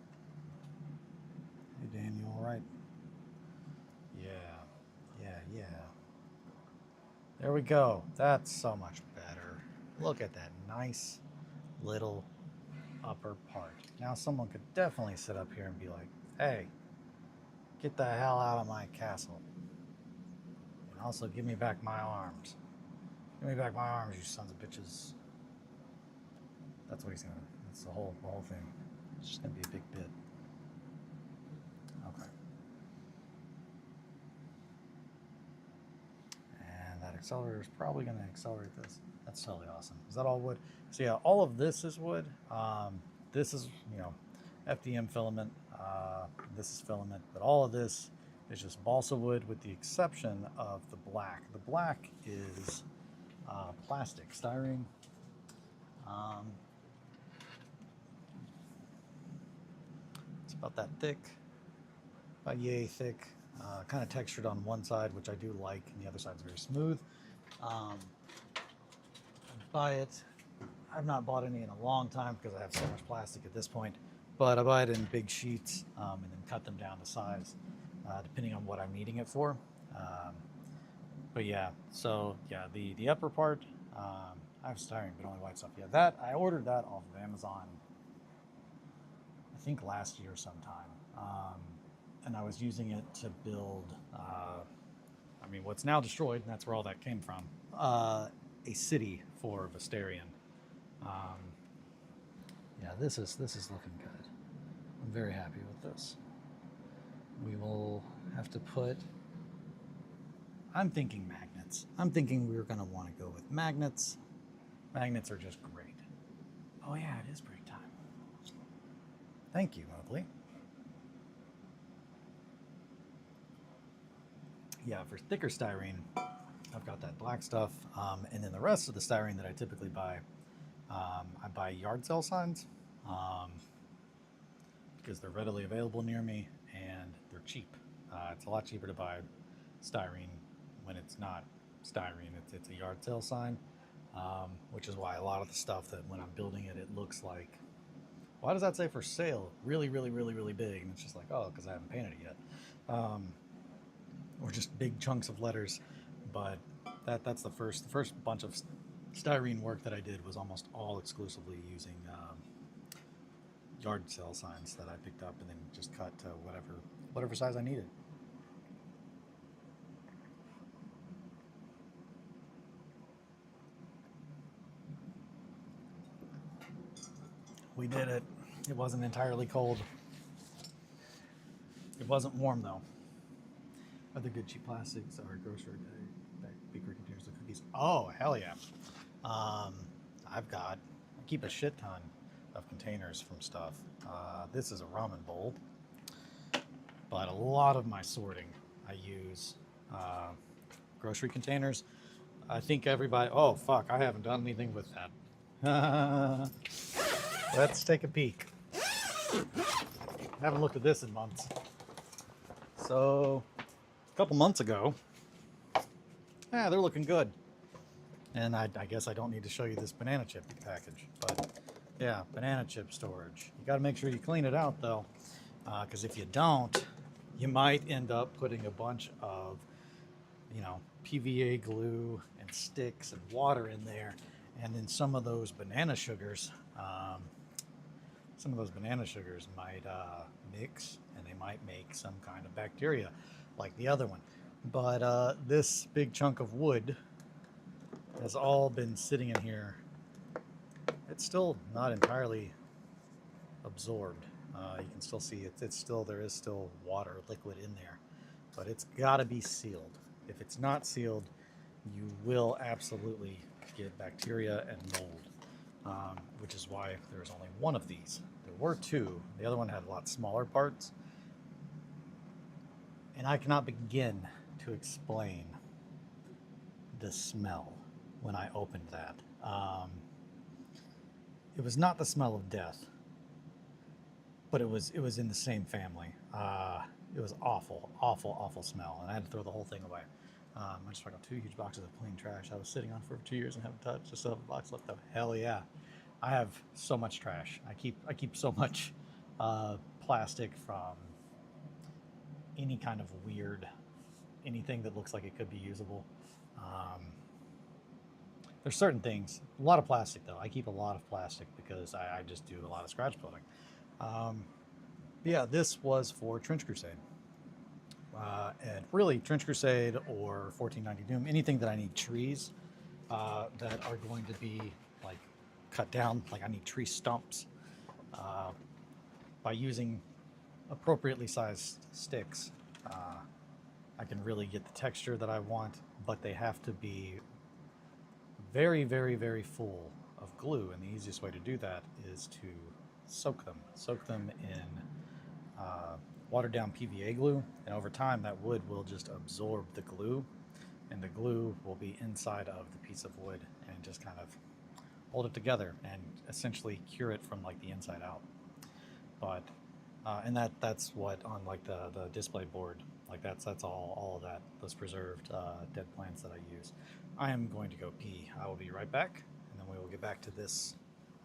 Hey, Dan, you all right? Yeah. Yeah. There we go. That's so much better. Look at that nice little upper part. Now someone could definitely sit up here and be like, hey, get the hell out of my castle. And also give me back my arms. Give me back my arms, you sons of bitches. That's what he's gonna, that's the whole thing. It's just gonna be a big bit. Okay. And that accelerator is probably gonna accelerate this. That's totally awesome. Is that all wood? So yeah, all of this is wood. This is, FDM filament. This is filament, but all of this is just balsa wood with the exception of the black. The black is plastic, styrene. It's about that thick, about yay thick, kind of textured on one side, which I do like, and the other side's very smooth. I buy it. I've not bought any in a long time because I have so much plastic at this point, but I buy it in big sheets and then cut them down to size, depending on what I'm needing it for. But yeah, so yeah, the upper part, I have styrene, but only white stuff. Yeah, that I ordered that off of Amazon, I think last year sometime, and I was using it to build, what's now destroyed, and that's where all that came from, a city for Vestarian. Yeah, this is looking good. I'm very happy with this. We will have to put, I'm thinking magnets. I'm thinking we're going to want to go with magnets. Magnets are just great. Oh yeah, it is break time. Thank you, Mobley. Yeah, for thicker styrene, I've got that black stuff, and then the rest of the styrene that I typically buy, I buy yard sale signs, because they're readily available near me and they're cheap. It's a lot cheaper to buy styrene when it's not styrene, it's a yard sale sign, which is why a lot of the stuff that when I'm building it, it looks like, why does that say for sale? Really, really, really, really big. And it's just like, oh, because I haven't painted it yet. or just big chunks of letters. But that's the first bunch of styrene work that I did was almost all exclusively using yard sale signs that I picked up and then just cut to whatever size I needed. We did it. It wasn't entirely cold. It wasn't warm though. Other good cheap plastics are grocery bakery containers of cookies. Oh, hell yeah. I keep a shit ton of containers from stuff. This is a ramen bowl, but a lot of my sorting I use grocery containers. I think everybody, oh fuck, I haven't done anything with that. Let's take a peek. I haven't looked at this in months. So, a couple months ago, yeah, they're looking good. And I guess I don't need to show you this banana chip package, but yeah, banana chip storage. You got to make sure you clean it out though, because if you don't, you might end up putting a bunch of, PVA glue and sticks and water in there, and then some of those banana sugars might mix, and they might make some kind of bacteria like the other one. But this big chunk of wood has all been sitting in here. It's still not entirely absorbed. You can still see there is still water, liquid in there, but it's got to be sealed. If it's not sealed, you will absolutely get bacteria and mold, which is why there's only one of these. There were two. The other one had a lot smaller parts, and I cannot begin to explain the smell when I opened that. It was not the smell of death, but it was in the same family. It was awful smell, and I had to throw the whole thing away. I just got 2 huge boxes of clean trash I was sitting on for 2 years and haven't touched. Just have a box left of. Hell yeah, I have so much trash. I keep so much plastic from any kind of weird, anything that looks like it could be usable. There's certain things, a lot of plastic though. I keep a lot of plastic because I just do a lot of scratch building. Yeah, this was for Trench Crusade. And really Trench Crusade or 1490 Doom, anything that I need trees that are going to be like cut down, like I need tree stumps. By using appropriately sized sticks, I can really get the texture that I want, but they have to be very, very, very full of glue, and the easiest way to do that is to soak them in watered down PVA glue, and over time that wood will just absorb the glue, and the glue will be inside of the piece of wood and just kind of hold it together and essentially cure it from like the inside out. But and that's what on like the display board, like that's all of that, those preserved dead plants that I use. I am going to go pee. I will be right back, and then we will get back to this.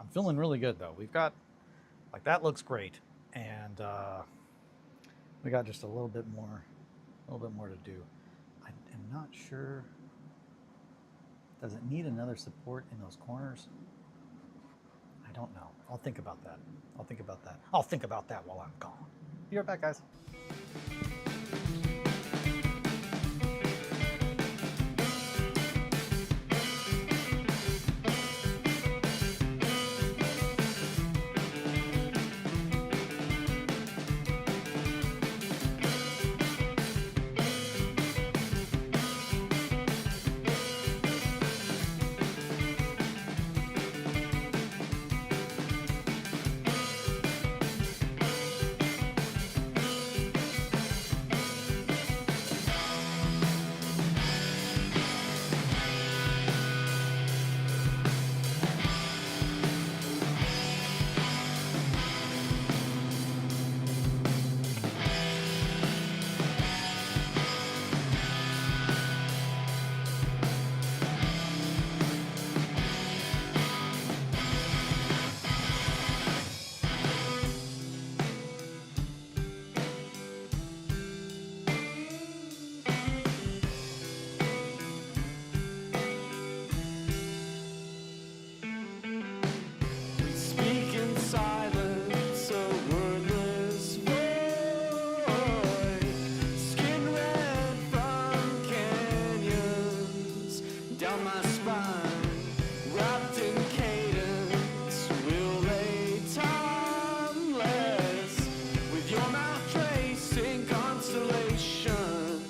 I'm feeling really good though. We've got, like, that looks great, and we got just a little bit more to do. I am not sure. Does it need another support in those corners? I don't know. I'll think about that. I'll think about that while I'm gone. Be right back, guys. down my spine, wrapped in cadence, will lay timeless, with your mouth tracing constellations.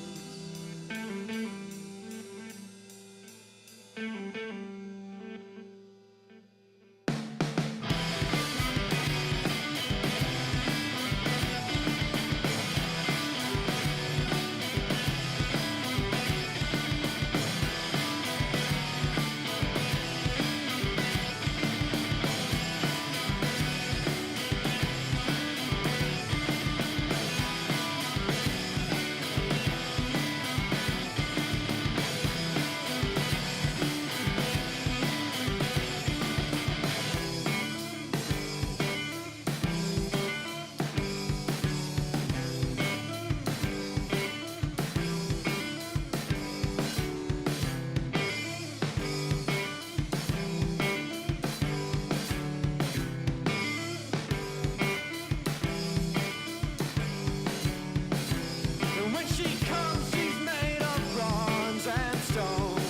And when she comes, she's made of bronze and stone.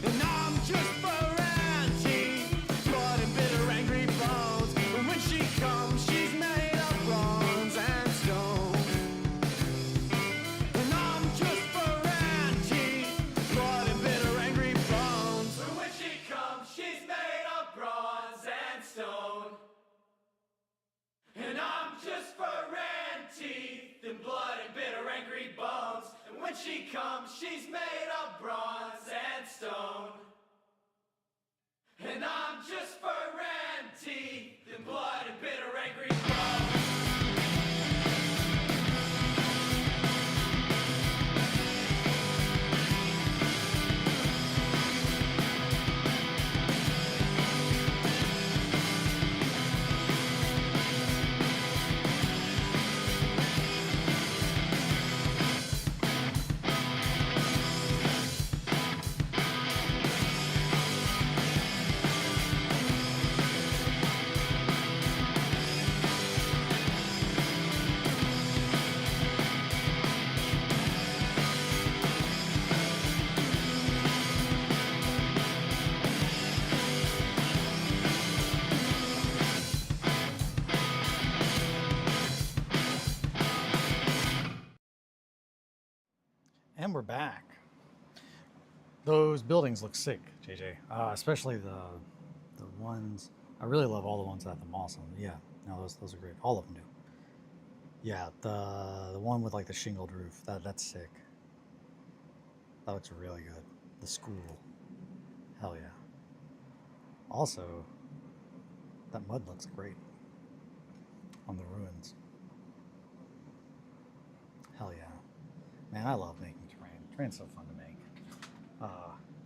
And I'm just for antique, blood and bitter, angry bones. And when she comes, she's made of bronze and stone. And I'm just for antique, blood and bitter, angry bones. And when she comes, she's made of bronze and stone. And I'm just for teeth and blood and bitter, angry bones. And when she comes, she's made of bronze and stone. And I'm just for teeth and blood and bitter, angry bones. And we're back. Those buildings look sick, JJ. Especially the ones. I really love all the ones at the mall. So yeah, no, those are great. All of them do. Yeah, the one with like the shingled roof. That's sick. That looks really good. The school. Hell yeah. Also, that mud looks great on the ruins. Hell yeah. Man, I love making terrain. Terrain's so fun to make.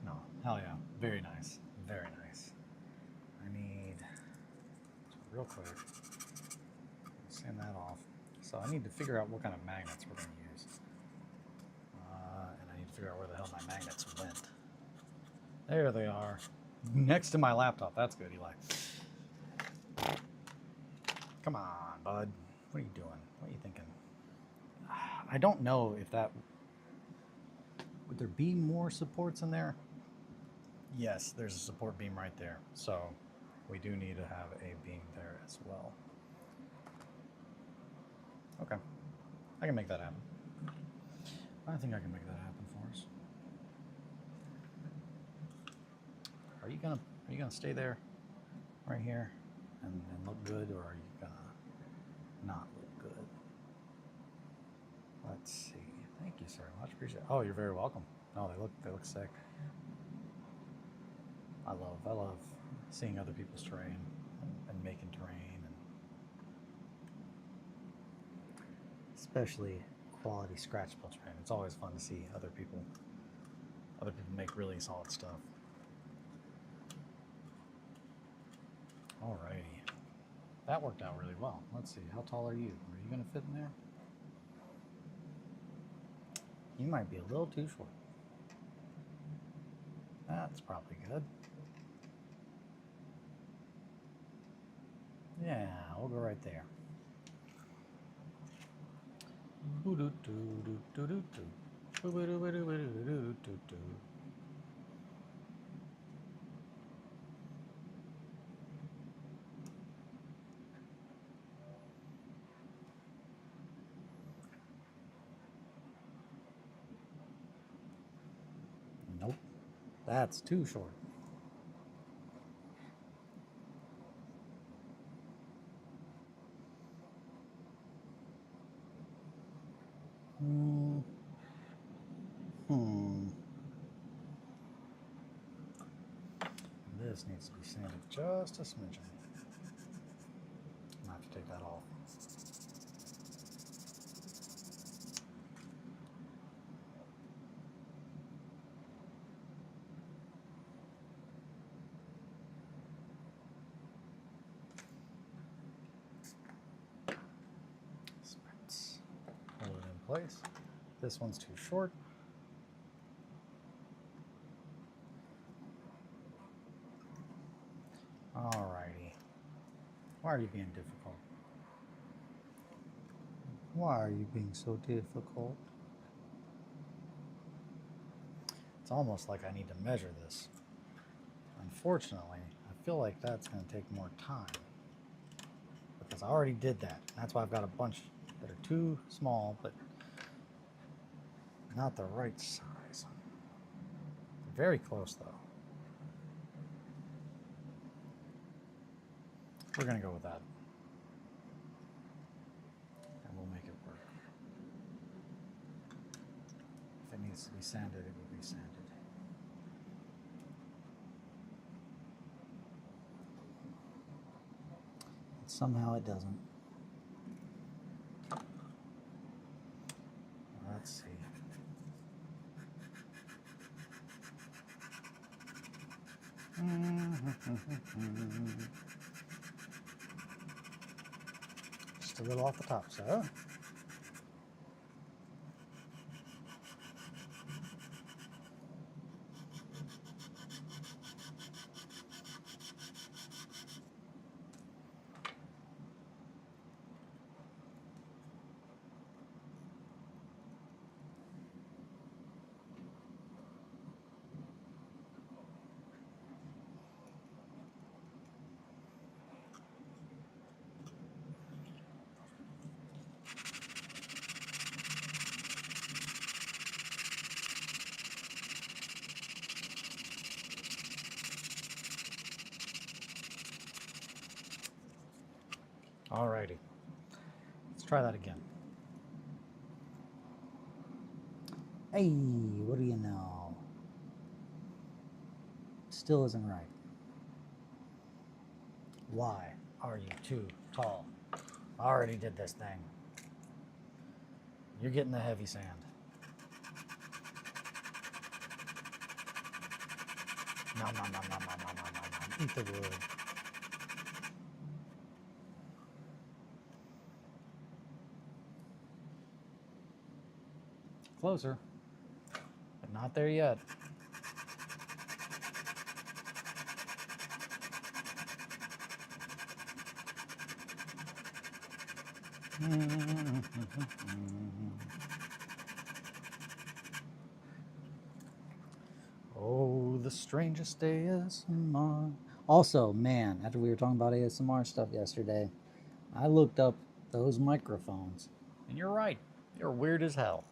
No, hell yeah. Very nice. Very nice. I need, real quick, sand that off. So I need to figure out what kind of magnets we're going to use. And I need to figure out where the hell my magnets went. There they are. Next to my laptop. That's good, Eli. Come on, bud. What are you doing? What are you thinking? I don't know if that... Would there be more supports in there? Yes, there's a support beam right there. So we do need to have a beam there as well. Okay. I can make that happen. I think I can make that happen for us. Are you gonna stay there right here and look good, or are you gonna not look good? Let's see. Thank you so much. Appreciate it. Oh, you're very welcome. No, they look sick. I love seeing other people's terrain and making terrain, and especially quality scratch built terrain. It's always fun to see other people make really solid stuff. Alrighty. That worked out really well. Let's see, how tall are you? Are you gonna fit in there? You might be a little too short. That's probably good. Yeah, we'll go right there. That's too short. Hmm. This needs to be sanded just a smidgen. I'll have to take that off. Hold it in place. This one's too short. Alrighty. Why are you being difficult? Why are you being so difficult? It's almost like I need to measure this. Unfortunately, I feel like that's going to take more time. Because I already did that. That's why I've got a bunch that are too small, but not the right size. Very close, though. We're going to go with that. And we'll make it work. If it needs to be sanded, it will be sanded. But somehow it doesn't. Let's see. Just a little off the top, so. Alrighty, let's try that again. Hey, what do you know? Still isn't right. Why are you too tall? I already did this thing. You're getting the heavy sand. Nom, nom, nom, nom, nom, nom, nom, nom. Eat the wood. Closer, but not there yet. Oh, the strangest ASMR. Also, man, after we were talking about ASMR stuff yesterday, I looked up those microphones. And you're right, they're weird as hell.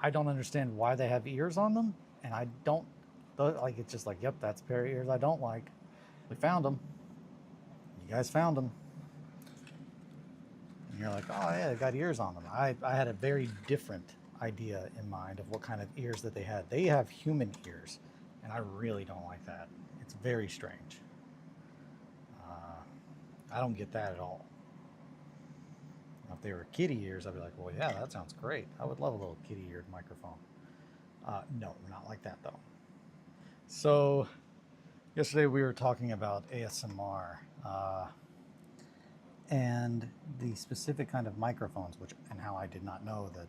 I don't understand why they have ears on them, and I don't, like, it's just like, yep, that's a pair of ears I don't like. We found them. You guys found them. And you're like, oh yeah, they got ears on them. I had a very different idea in mind of what kind of ears that they had. They have human ears, and I really don't like that. It's very strange. I don't get that at all. Now, if they were kitty ears, I'd be like, well, yeah, that sounds great. I would love a little kitty-eared microphone. No, not like that, though. So, yesterday we were talking about ASMR and the specific kind of microphones, and how I did not know that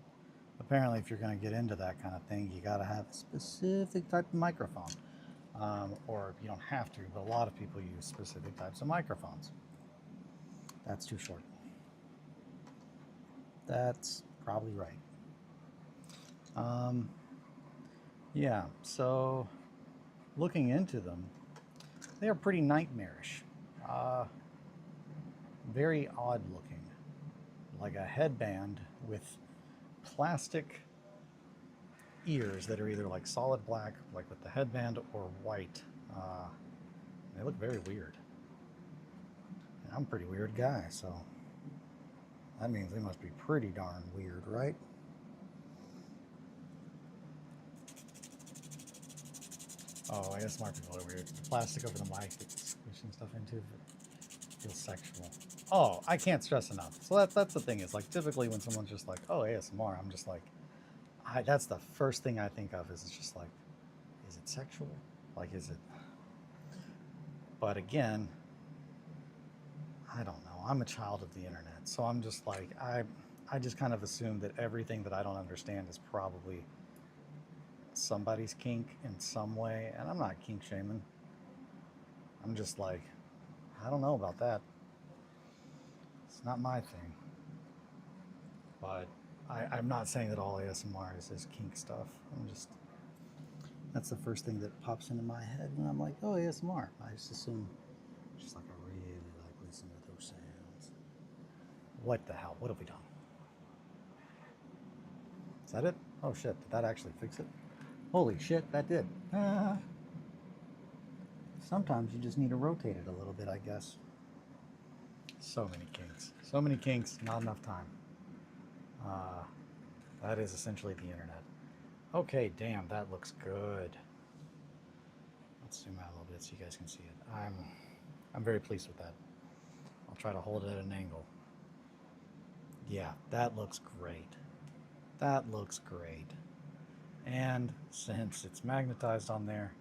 apparently if you're going to get into that kind of thing, you got to have a specific type of microphone. Or you don't have to, but a lot of people use specific types of microphones. That's too short. That's probably right. Yeah, so looking into them, they are pretty nightmarish. Very odd looking, like a headband with plastic ears that are either like solid black, like with the headband, or white. They look very weird. And I'm a pretty weird guy, so that means they must be pretty darn weird, right? Oh, I guess smart people are weird. The plastic over the mic that's squishing stuff into feels sexual. Oh, I can't stress enough. So that's the thing is like typically when someone's just like, oh, ASMR, I'm just like, that's the first thing I think of is it's just like, is it sexual? Like, is it? But again, I don't know. I'm a child of the internet, so I'm just like I just kind of assume that everything that I don't understand is probably somebody's kink in some way, and I'm not kink shaming. I'm just like, I don't know about that. It's not my thing. But I'm not saying that all ASMR is kink stuff. That's the first thing that pops into my head when I'm like, oh, ASMR. I just assume, just like I really like listening to those sounds. What the hell? What have we done? Is that it? Oh shit, did that actually fix it? Holy shit, that did. Sometimes you just need to rotate it a little bit, I guess. So many kinks. So many kinks, not enough time. That is essentially the internet. Okay, damn, that looks good. Let's zoom out a little bit so you guys can see it. I'm very pleased with that. I'll try to hold it at an angle. Yeah, that looks great. That looks great. And since it's magnetized on there,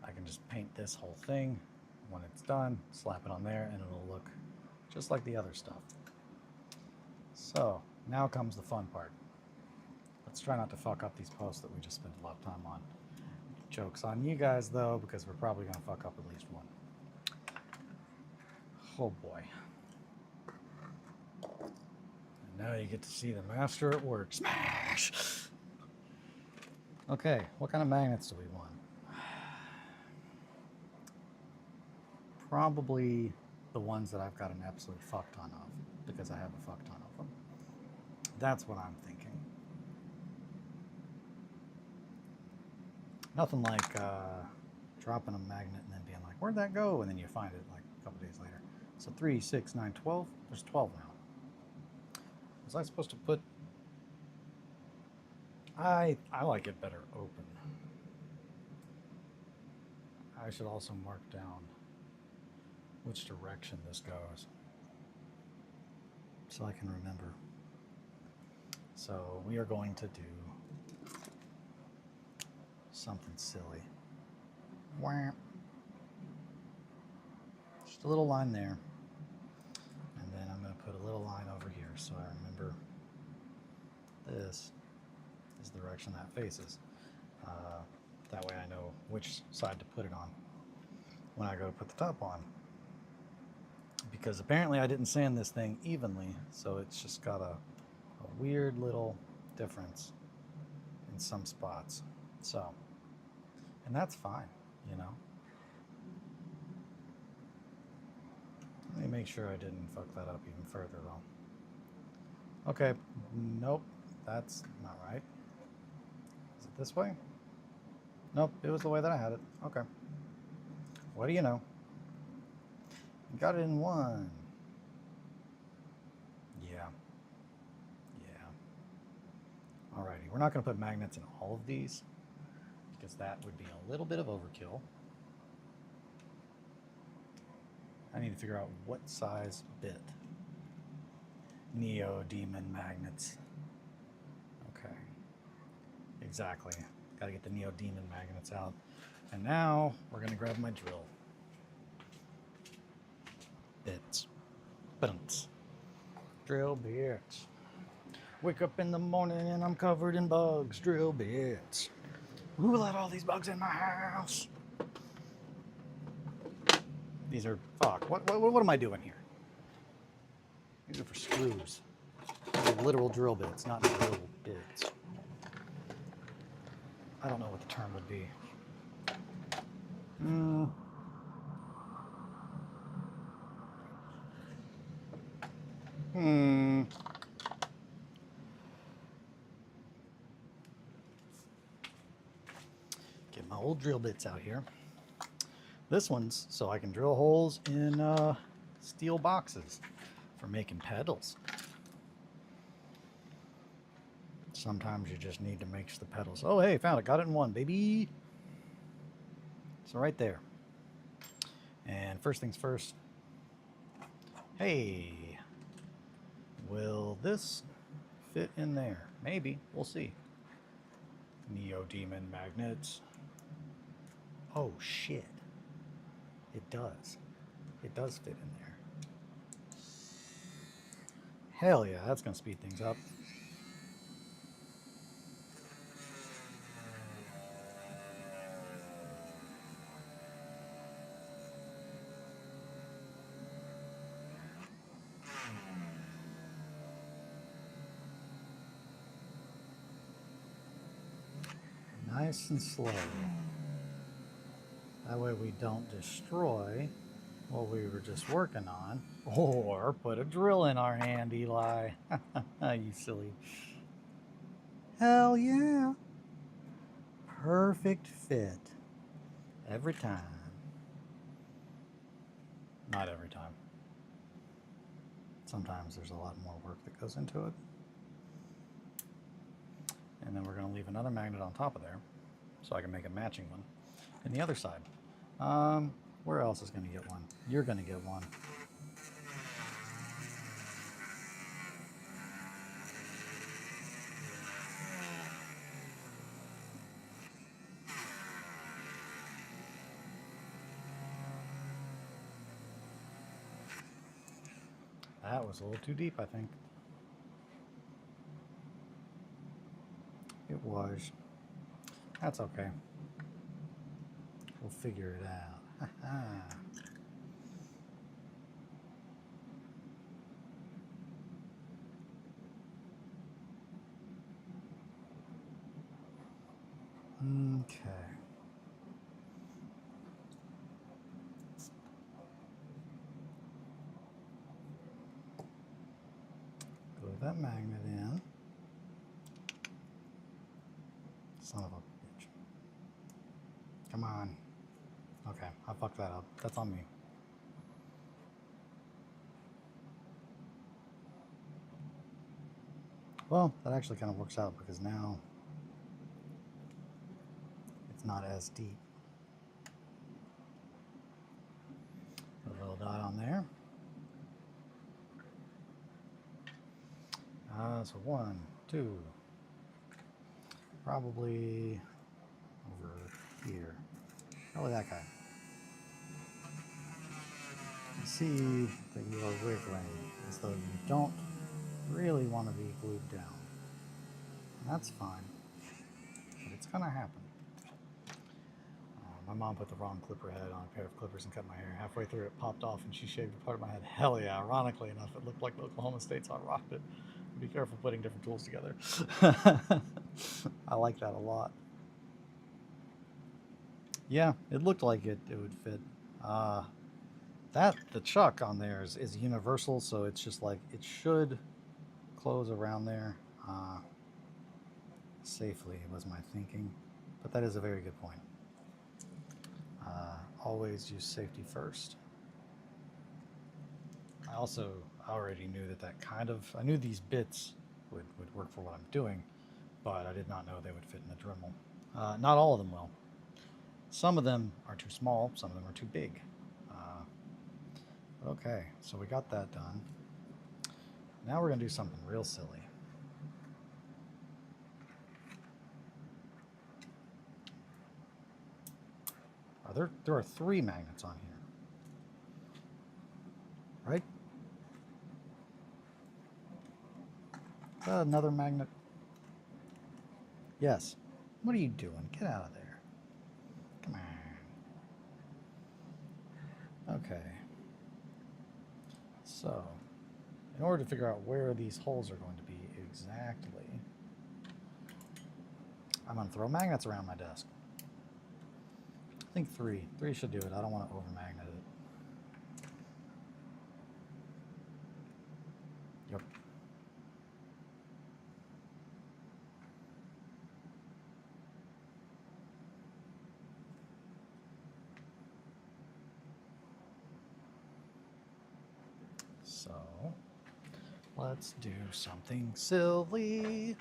I can just paint this whole thing. When it's done, slap it on there and it'll look just like the other stuff. So now comes the fun part. Let's try not to fuck up these posts that we just spent a lot of time on. Joke's on you guys though, because we're probably gonna fuck up at least one. Oh boy. And now you get to see the master at work. Smash! Okay, what kind of magnets do we want? Probably the ones that I've got an absolute fuck ton of, because I have a fuck ton of them. That's what I'm thinking. Nothing like dropping a magnet and then being like, where'd that go? And then you find it like a couple days later. So 3, 6, 9, 12. There's 12 now. Was I supposed to put... I like it better open. I should also mark down which direction this goes so I can remember. So we are going to do something silly. Wah. Just a little line there. And then I'm going to put a little line over here so I remember this is the direction that faces. That way I know which side to put it on when I go to put the top on. Because apparently I didn't sand this thing evenly, so it's just got a weird little difference in some spots. So, and that's fine, you know. Let me make sure I didn't fuck that up even further though. Okay, nope, that's not right. Is it this way? Nope, it was the way that I had it. Okay. What do you know? Got it in one. Yeah. Alrighty, we're not going to put magnets in all of these because that would be a little bit of overkill. I need to figure out what size bit. Neodymium magnets. Okay. Exactly. Got to get the neodymium magnets out. And now we're going to grab my drill. Bits. Bunts. Drill bits. Wake up in the morning and I'm covered in bugs. Drill bits. Who let all these bugs in my house? These are, fuck, what am I doing here? These are for screws. These are literal drill bits, not drill bits. I don't know what the term would be. my old drill bits out here. This one's so I can drill holes in steel boxes for making pedals. Sometimes you just need to make the pedals. Oh, hey, found it. Got it in one, baby. So right there. And first things first. Hey, will this fit in there? Maybe. We'll see. Neodymium magnets. Oh, shit. It does. It does fit in there. Hell yeah, that's going to speed things up. Nice and slow. That way we don't destroy what we were just working on, or put a drill in our hand, Eli. You silly. Hell yeah. Perfect fit. Every time. Not every time. Sometimes there's a lot more work that goes into it. And then we're going to leave another magnet on top of there so I can make a matching one. And the other side. Where else is going to get one? You're going to get one. That was a little too deep, I think. It was. That's okay. We'll figure it out. Okay. Glue that magnet in. Son of a bitch. Come on. Okay, I fucked that up. That's on me. Well, that actually kind of works out because now it's not as deep. Put a little dot on there. So 1, 2, probably over here. Probably that guy. You see that you are wiggling as though you don't really want to be glued down. And that's fine, but it's gonna happen. My mom put the wrong clipper head on a pair of clippers and cut my hair. Halfway through it popped off and she shaved a part of my head. Hell yeah, ironically enough, it looked like the Oklahoma State, so I rocked it. Be careful putting different tools together. I like that a lot. Yeah, it looked like it would fit. The chuck on there is universal, so it's just like it should close around there safely was my thinking, but that is a very good point. Always use safety first. I also already knew I knew these bits would work for what I'm doing, but I did not know they would fit in the Dremel. Not all of them will. Some of them are too small, some of them are too big. Okay, so we got that done. Now we're going to do something real silly. There are 3 magnets on here. Right? Is that another magnet? Yes. What are you doing? Get out of there. Come on. Okay. So, in order to figure out where these holes are going to be exactly, I'm going to throw magnets around my desk. I think 3. 3 should do it. I don't want to over-magnet it. Yep. Let's do something silly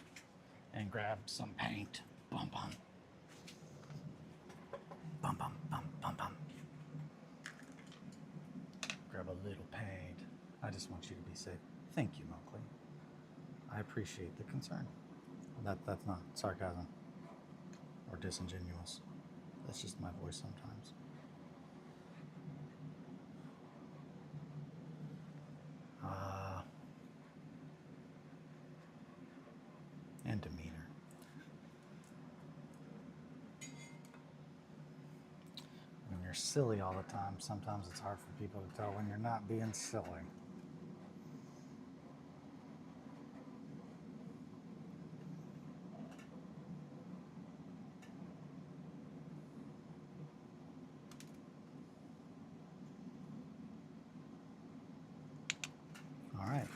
and grab some paint. Bum bum. Bum bum bum bum bum. Grab a little paint. I just want you to be safe. Thank you, Mowgli. I appreciate the concern. That's not sarcasm or disingenuous. That's just my voice sometimes. And demeanor. When you're silly all the time, sometimes it's hard for people to tell when you're not being silly. All right.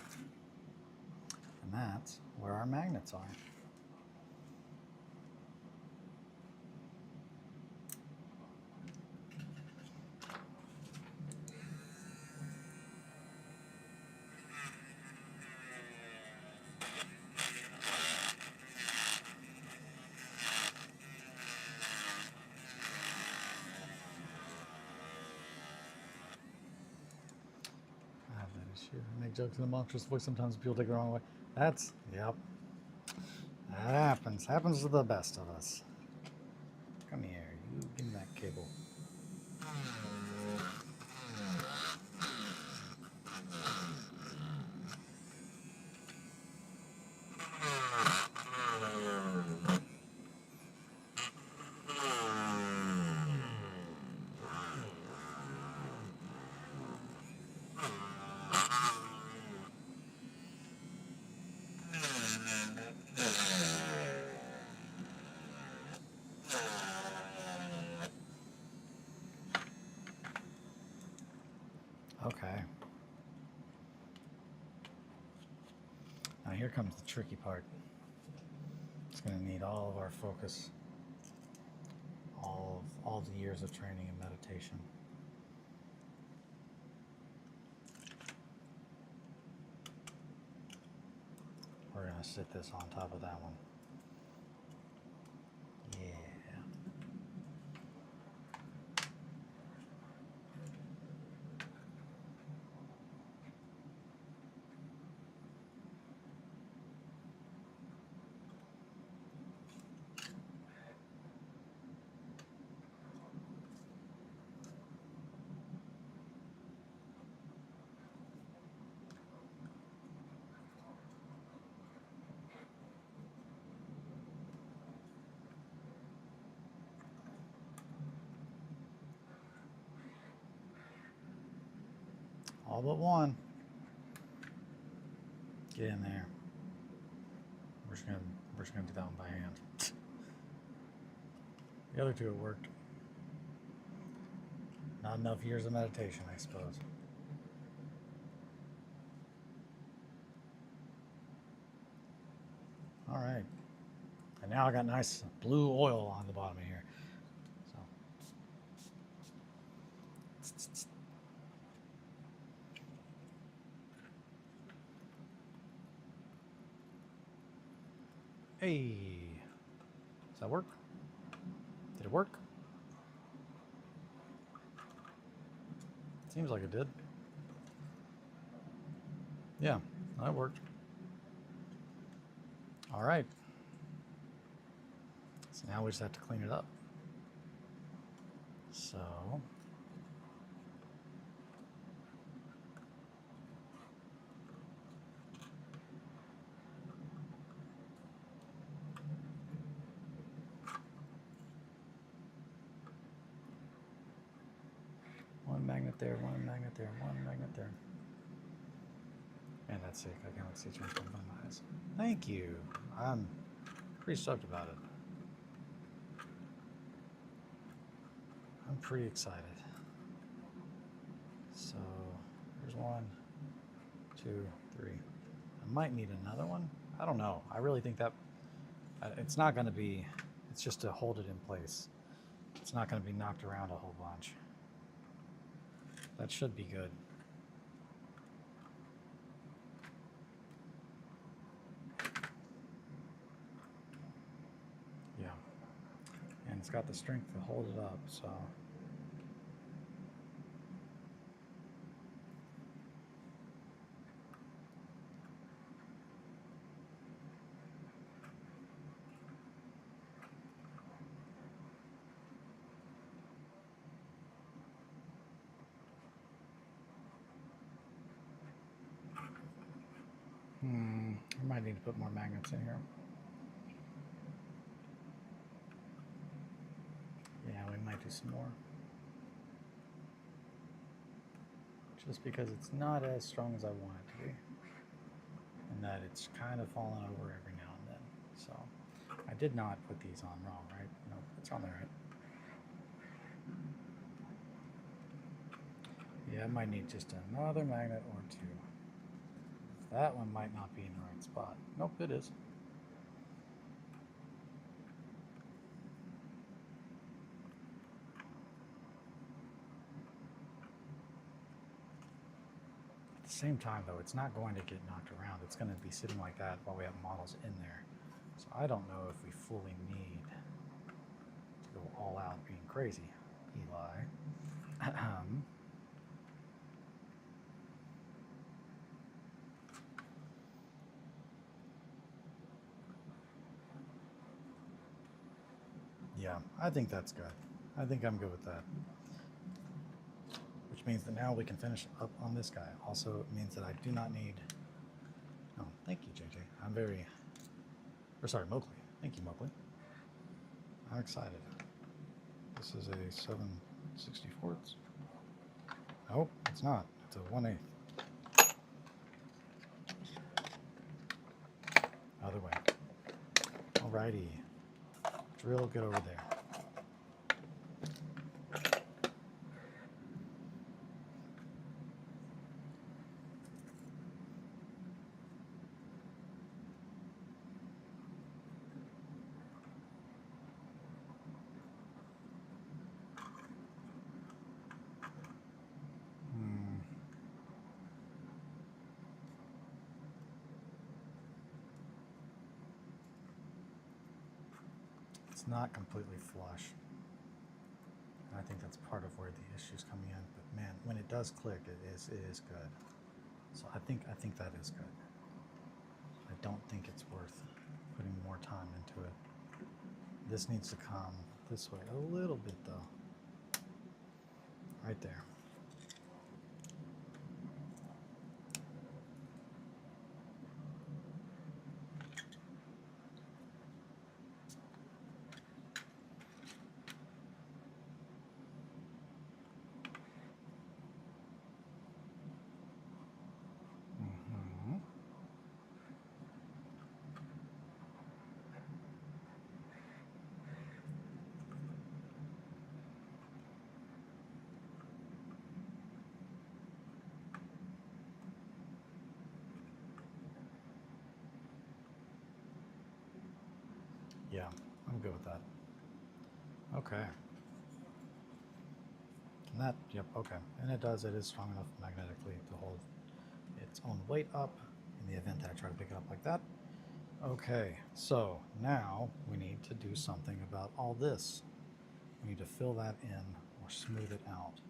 And that's where our magnets are. I have that issue. I make jokes in a monstrous voice sometimes people take it the wrong way. Yep. That happens. Happens to the best of us. Come here. You give me that cable. Okay. Now here comes the tricky part. It's going to need all of our focus, all the years of training and meditation. We're going to sit this on top of that one. Yeah. All but one. Get in there. We're just gonna do that one by hand. The other two have worked. Not enough years of meditation, I suppose. All right. And now I got nice blue oil on the bottom of here. So. Hey. Does that work? Did it work? Seems like it did. Yeah, that worked. All right. So now we just have to clean it up. So. One magnet there, one magnet there, one magnet there. And that's it. I can't see too much from my eyes. Thank you. I'm pretty stoked about it. I'm pretty excited. So here's 1, 2, 3. I might need another one. I don't know. I really think that it's not going to be, it's just to hold it in place. It's not going to be knocked around a whole bunch. That should be good. and it's got the strength to hold it up, so. I might need to put more magnets in here. Yeah, we might do some more. Just because it's not as strong as I want it to be. And that it's kind of falling over every now and then. So, I did not put these on wrong, right? No, it's on there, right? Yeah, I might need just another magnet or two. That one might not be in the right spot. Nope, it is. At the same time, though, it's not going to get knocked around. It's going to be sitting like that while we have models in there. So I don't know if we fully need to go all out being crazy, Eli. Yeah, I think that's good. I think I'm good with that. Which means that now we can finish up on this guy. Also, it means that I do not need... Oh, thank you, JJ. I'm very... Or sorry, Mowgli. Thank you, Mowgli. I'm excited. This is a 7/64. Nope, it's not. It's a 1/8. Other way. Alrighty. Drill, get over there. It's not completely flush. And I think that's part of where the issue's coming in. But man, when it does click, it is good. So I think that is good. I don't think it's worth putting more time into it. This needs to come this way a little bit though. Right there. Yeah, I'm good with that. Okay. And that, yep, okay. And it is strong enough magnetically to hold its own weight up in the event that I try to pick it up like that. Okay, so now we need to do something about all this. We need to fill that in or smooth it out.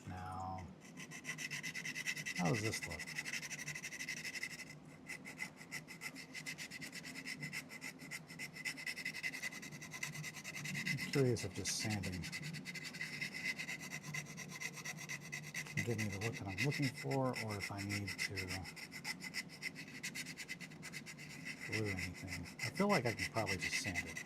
Now, how does this look? I'm curious if just sanding can give me the look that I'm looking for, or if I need to glue anything. I feel like I can probably just sand it.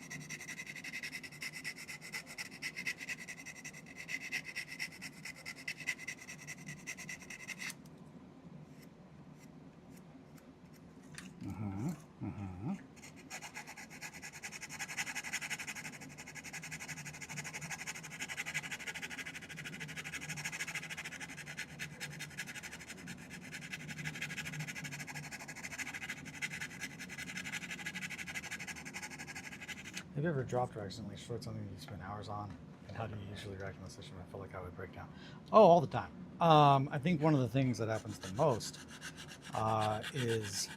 Have you ever dropped or accidentally destroyed something you spent hours on? And how do you usually react in this situation? I feel like I would break down. Oh, all the time. I think one of the things that happens the most is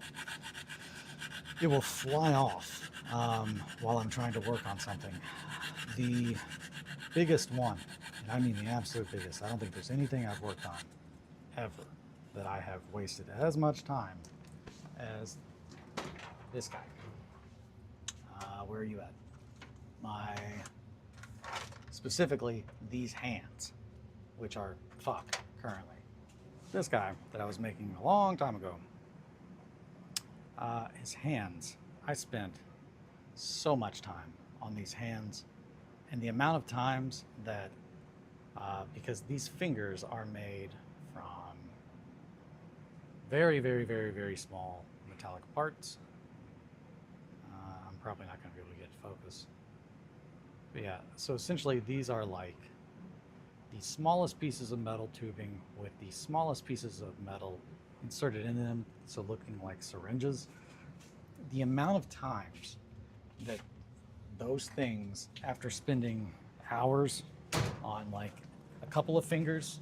it will fly off while I'm trying to work on something. the biggest one, and I mean the absolute biggest, I don't think there's anything I've worked on ever that I have wasted as much time as this guy. Where are you at? Specifically these hands, which are fuck currently. This guy that I was making a long time ago, his hands, I spent so much time on these hands, and the amount of times that, because these fingers are made from very, very, very, very small metallic parts. I'm probably not going to be able to get focus. But yeah, so essentially these are like the smallest pieces of metal tubing with the smallest pieces of metal inserted in them, so looking like syringes. The amount of times that those things, after spending hours on like a couple of fingers,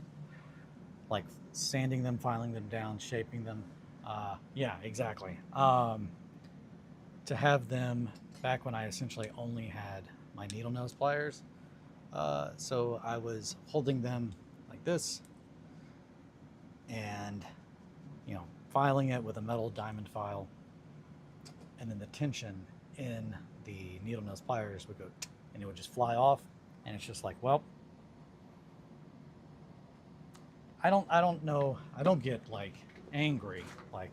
like sanding them, filing them down, shaping them, yeah, exactly. To have them back when I essentially only had my needle nose pliers, so I was holding them like this and, you know, filing it with a metal diamond file, and then the tension in the needle nose pliers would go and it would just fly off, and it's just like, well, I don't know, I don't get like angry, like,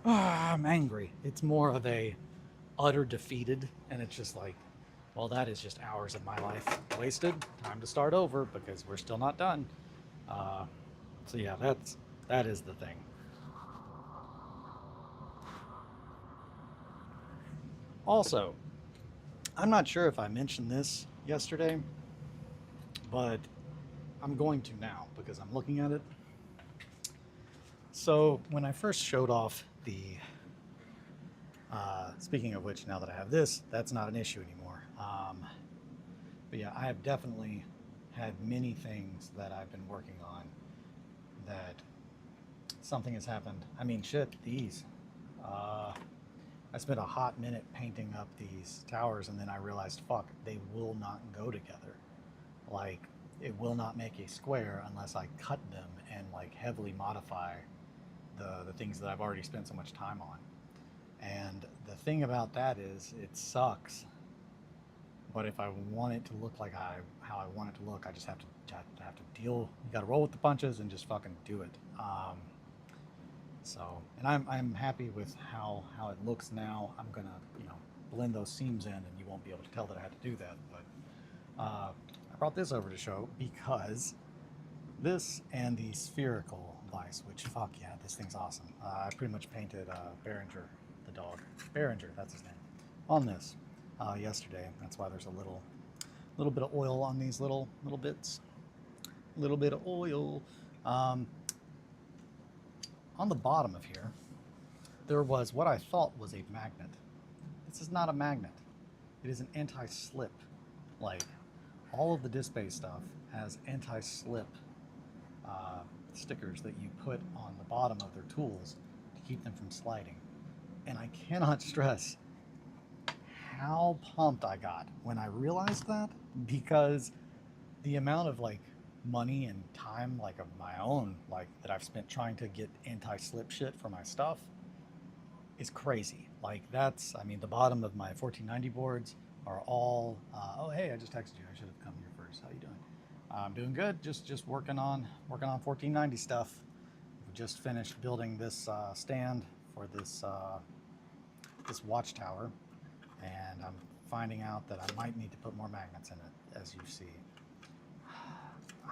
I'm angry. It's more of a utter defeated, and it's just like, well, that is just hours of my life wasted. Time to start over because we're still not done. So yeah, that is the thing. Also, I'm not sure if I mentioned this yesterday, but I'm going to now because I'm looking at it. So when I first showed off the, speaking of which, now that I have this, that's not an issue anymore. But yeah, I have definitely had many things that I've been working on that something has happened. I mean, shit, these. I spent a hot minute painting up these towers, and then I realized, fuck, they will not go together. Like, it will not make a square unless I cut them and like heavily modify the things that I've already spent so much time on. And the thing about that is, it sucks. But if I want it to look like how I want it to look, I just have to deal. You got to roll with the punches and just fucking do it. So, and I'm happy with how it looks now. I'm gonna, you know, blend those seams in, and you won't be able to tell that I had to do that. But I brought this over to show because this and the spherical vise, which fuck yeah, this thing's awesome. I pretty much painted Behringer, the dog. Behringer, that's his name, on this yesterday. That's why there's a little bit of oil on these little bits. A little bit of oil. On the bottom of here, there was what I thought was a magnet. This is not a magnet. It is an anti-slip. Like, all of the disc-based stuff has anti-slip stickers that you put on the bottom of their tools to keep them from sliding. And I cannot stress how pumped I got when I realized that, because the amount of like money and time, like of my own, like that I've spent trying to get anti-slip shit for my stuff is crazy. Like, that's, I mean, the bottom of my 1490 boards are all oh hey, I just texted you, I should have come here first. How you doing? I'm doing good, just working on 1490 stuff. We just finished building this stand for this watchtower, and I'm finding out that I might need to put more magnets in it, as you see.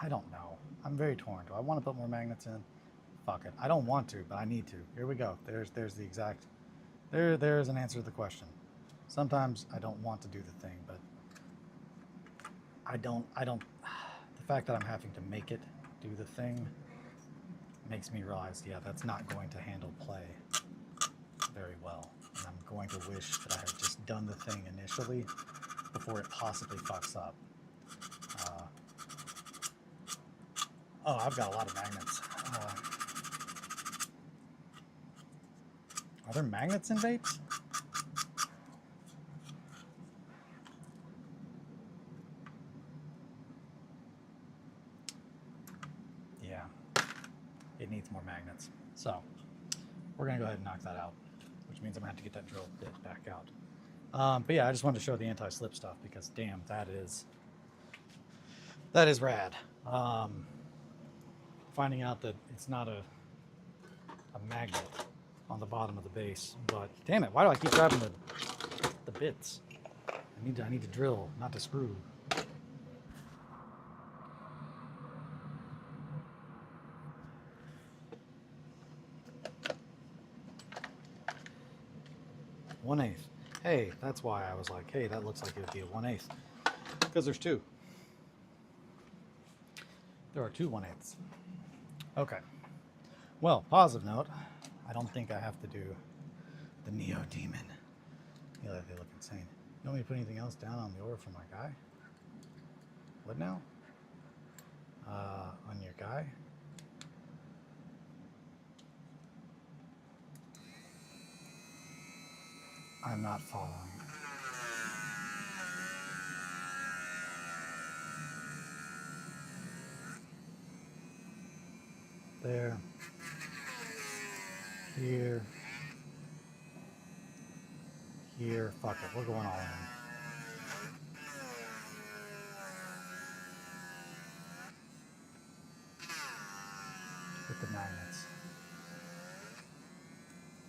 I don't know. I'm very torn. Do I want to put more magnets in? Fuck it. I don't want to, but I need to. Here we go. There's the exact... There's an answer to the question. Sometimes I don't want to do the thing, but I don't... The fact that I'm having to make it do the thing makes me realize, yeah, that's not going to handle play very well. And I'm going to wish that I had just done the thing initially before it possibly fucks up. Oh, I've got a lot of magnets. Are there magnets in vapes? it needs more magnets. So we're gonna go ahead and knock that out, which means I'm gonna have to get that drill bit back out. But yeah, I just wanted to show the anti-slip stuff because damn, that is rad. Finding out that it's not a magnet on the bottom of the base, but damn it, why do I keep grabbing the bits? I need to drill, not to screw. One-eighth. Hey, that's why I was like, hey, that looks like it would be a 1/8. Because there's two. There are two 1/8s. Okay. Well, positive note, I don't think I have to do the Neo Demon. Yeah, they look insane. You want me to put anything else down on the ore for my guy? What now? On your guy? I'm not following. There. Here. Here. Fuck it. We're going all in. With the magnets.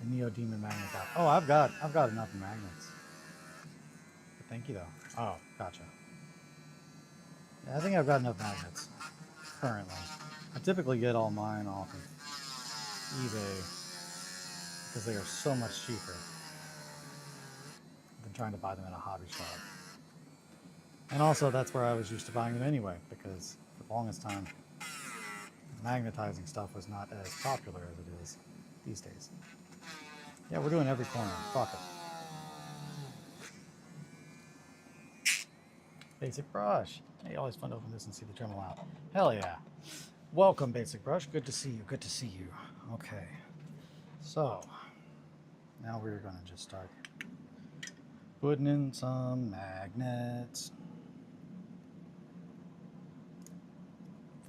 The Neo Demon magnet out. Oh, I've got enough magnets. But thank you though. Oh, gotcha. Yeah, I think I've got enough magnets currently. I typically get all mine off of eBay because they are so much cheaper than trying to buy them in a hobby shop. And also that's where I was used to buying them anyway, because for the longest time magnetizing stuff was not as popular as it is these days. Yeah, we're doing every corner. Fuck it. Basic Brush. Hey, always fun to open this and see the terminal out. Hell yeah. Welcome, Basic Brush. Good to see you. Good to see you. Okay. So, now we're going to just start putting in some magnets.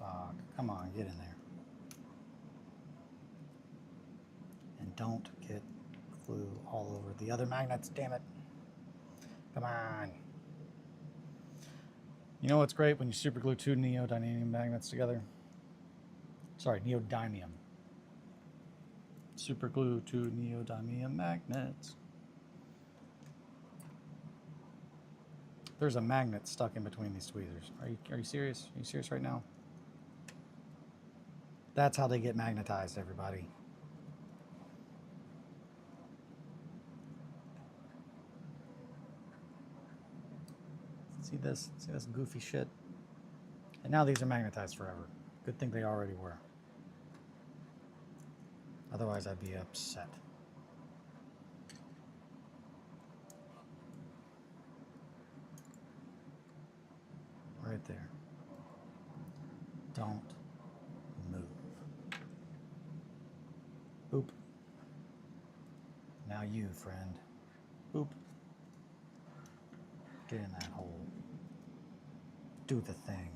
Fuck. Come on, get in there. And don't get glue all over the other magnets, damn it. Come on. You know what's great when you super glue two neodymium magnets together? Sorry, neodymium. Super glue two neodymium magnets. There's a magnet stuck in between these tweezers. Are you serious? Are you serious right now? That's how they get magnetized, everybody. See this? See this goofy shit? And now these are magnetized forever. Good thing they already were. Otherwise, I'd be upset. Right there. Don't move. Boop. Now you, friend. Boop. Get in that hole. Do the thing.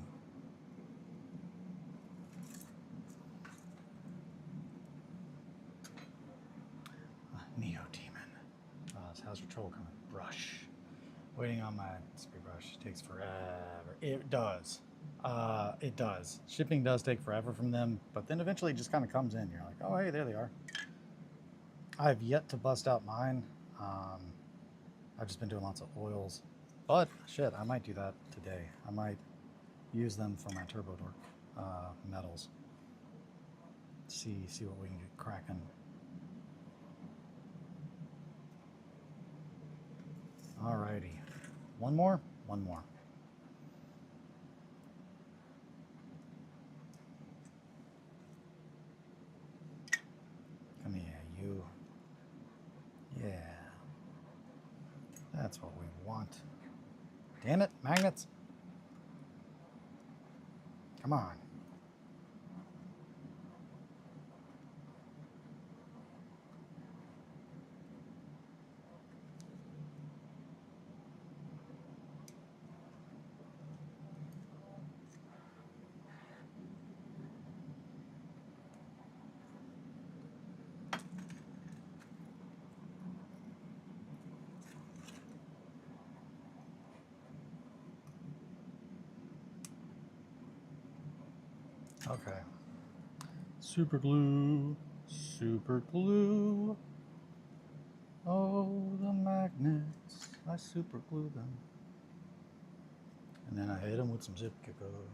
Neo Demon. How's your troll coming? Brush. Waiting on my spray brush takes forever. It does. It does. Shipping does take forever from them, but then eventually it just kind of comes in. You're like, oh, hey, there they are. I've yet to bust out mine. I've just been doing lots of oils. But, shit, I might do that today. I might use them for my turbo dork metals. See what we can get cracking. Alrighty. One more? One more. Come here, you. Yeah. That's what we want. Damn it, magnets. Come on. Okay. Super glue. Super glue. Oh, the magnets. I super glue them. And then I hit them with some zip glue.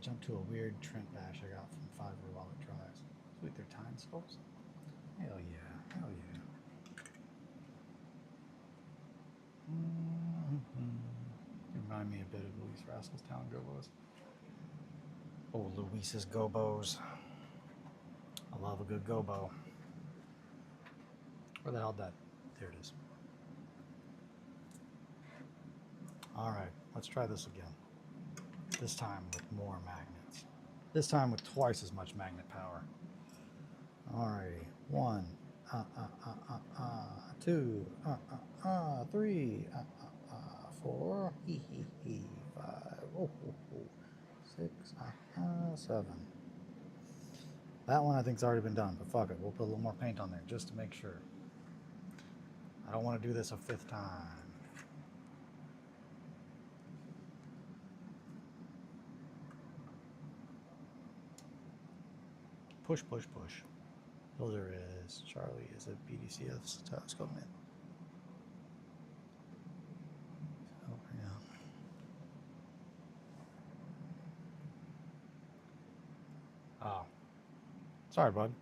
Jump to a weird Trent bash I got from Fiverr while it dries. Sweet, they're time sculpts? Hell yeah. Hell yeah. Remind me a bit of Luis Rascal's Town Gobos. Oh, Luis's Gobos. I love a good gobo. Where the hell did that? There it is. Alright, let's try this again. This time with more magnets. This time with twice as much magnet power. Alrighty. 1, 2, 3, 4, 5, 6, 7. That one I think's already been done, but fuck it. We'll put a little more paint on there just to make sure. I don't want to do this a 5th time. Push, push, push. Builder is Charlie is a BDCS telescope man. Oh, yeah. Oh, sorry, bud.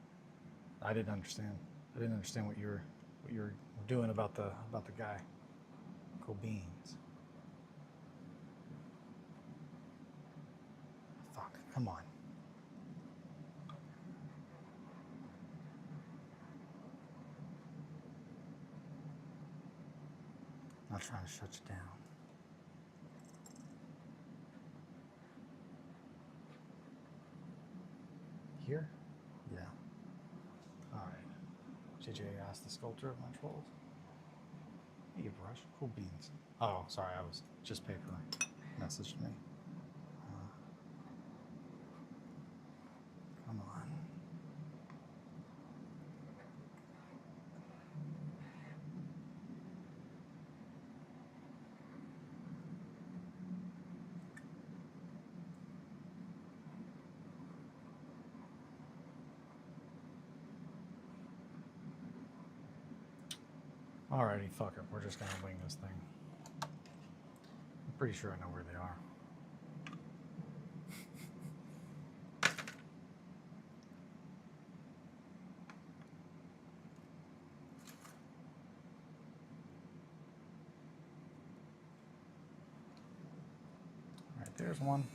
I didn't understand. I didn't understand what you were doing about the guy. Cool beans. Fuck. Come on. Not trying to shut you down. Here? Yeah. Alright. JJ asked the sculptor of my trolls. Hey, you brush. Cool beans. Oh, sorry, I was just paper. Messaged me. Come on. Alrighty, fuck it. We're just gonna wing this thing. I'm pretty sure I know where they are. Alright, there's one.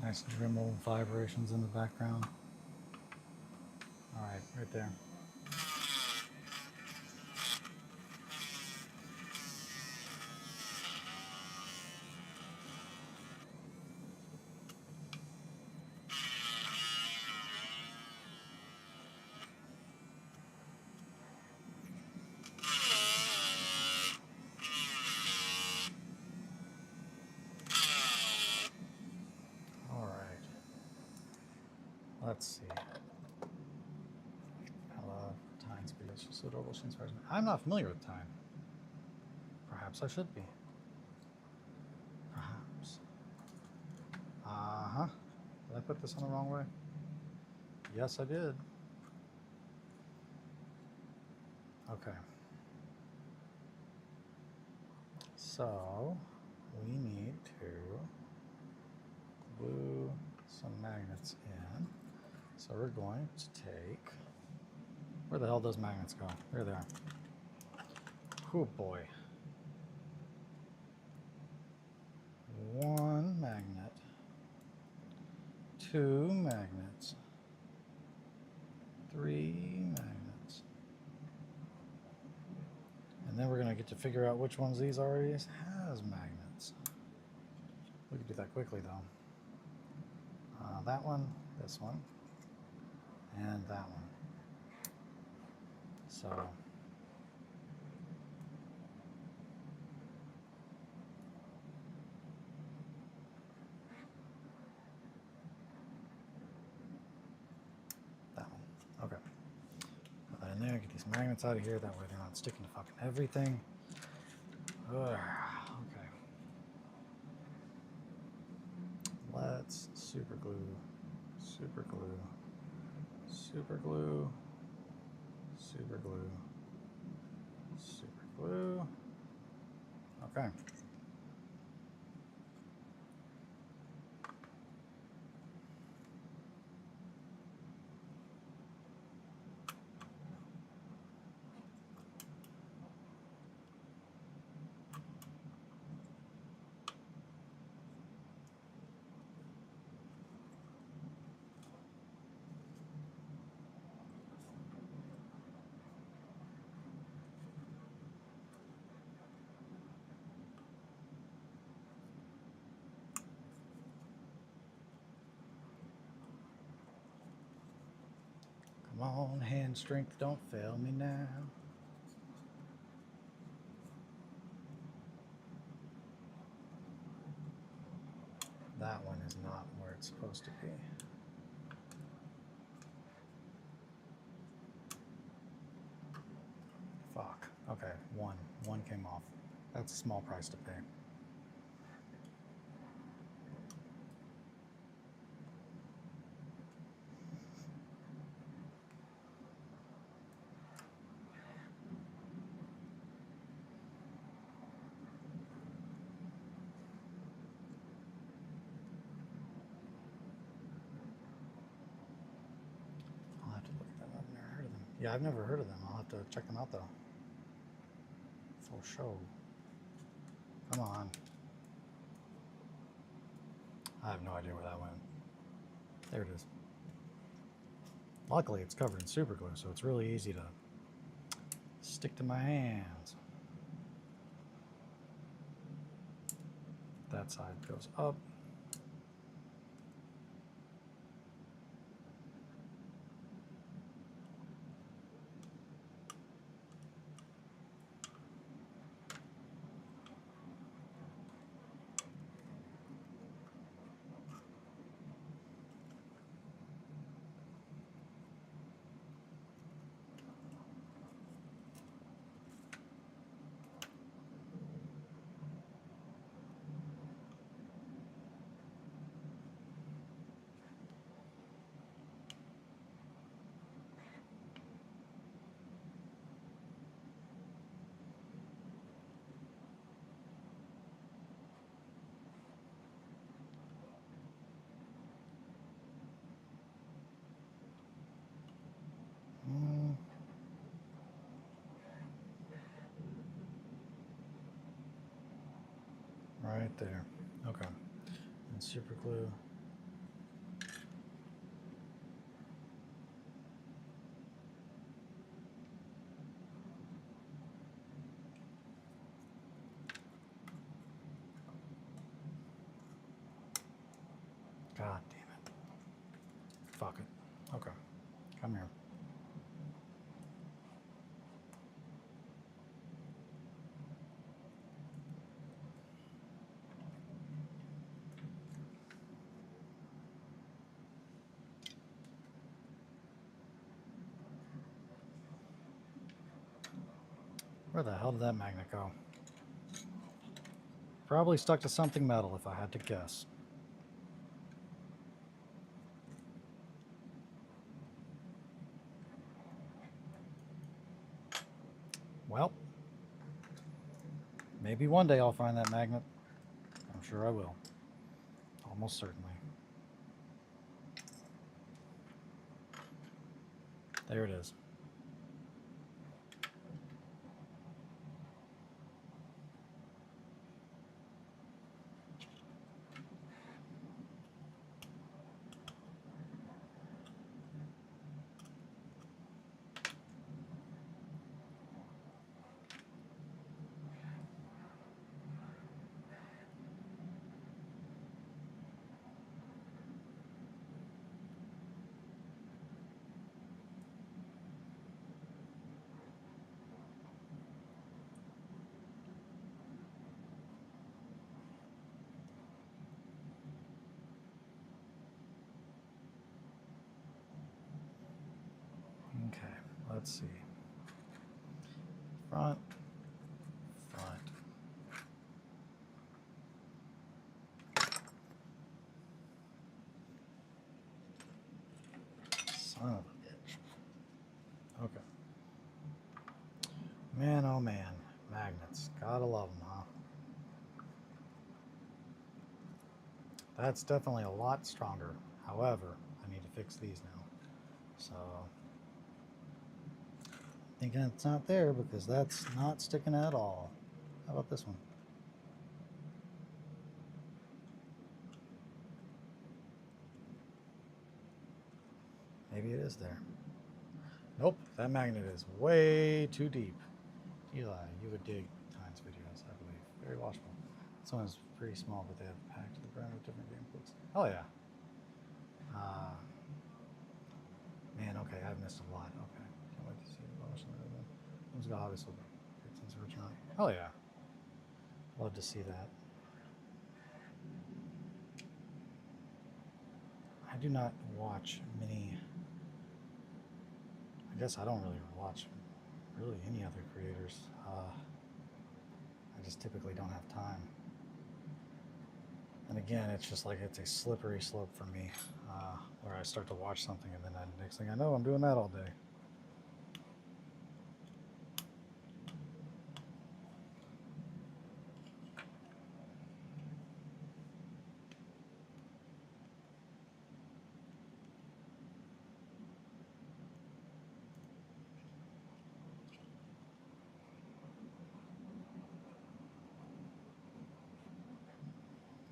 Nice Dremel vibrations in the background. Alright, right there. Let's see. I love Tyne speed. It's just so adorable. She inspires me. I'm not familiar with Tyne. Perhaps I should be. Perhaps. Uh-huh. Did I put this on the wrong way? Yes, I did. Okay. So, we need to glue some magnets in. So we're going to take, where the hell does magnets go? There they are. Oh boy. One magnet, two magnets, three magnets. And then we're going to get to figure out which ones these already has magnets. We can do that quickly though. That one, this one. and that one. So that one. Okay. Put that in there, get these magnets out of here, that way they're not sticking to fucking everything. Ugh, okay. Let's super glue, super glue, super glue, super glue, super glue. Okay. Come on, hand strength, don't fail me now. That one is not where it's supposed to be. Fuck. Okay, one. One came off. That's a small price to pay. I'll have to look at them. I've never heard of them. Yeah, I've never heard of them. I'll have to check them out though. For sure. Come on. I have no idea where that went. There it is. Luckily, it's covered in super glue, so it's really easy to stick to my hands. That side goes up. Right there. Okay. And super glue. God damn it. Fuck it. Okay. Come here. Where the hell did that magnet go? Probably stuck to something metal if I had to guess. Well, maybe one day I'll find that magnet. I'm sure I will. Almost certainly. There it is. let's see. Front, front. Son of a bitch. Okay. Man, oh man. Magnets. Gotta love them, huh? That's definitely a lot stronger. However, I need to fix these now. So, thinking it's not there because that's not sticking at all. How about this one? Maybe it is there. Nope, that magnet is way too deep. Eli, you would dig Times videos, I believe. Very watchable. This one is pretty small, but they have packed to the ground with different game clips. Oh yeah. Man, okay, I've missed a lot. Okay. Can't wait to see the bonus on the other one. Who's got obviously since originally. Oh yeah. Love to see that. I do not watch many. I guess I don't really watch really any other creators. I just typically don't have time. And again, it's just like it's a slippery slope for me, where I start to watch something and then next thing I know, I'm doing that all day.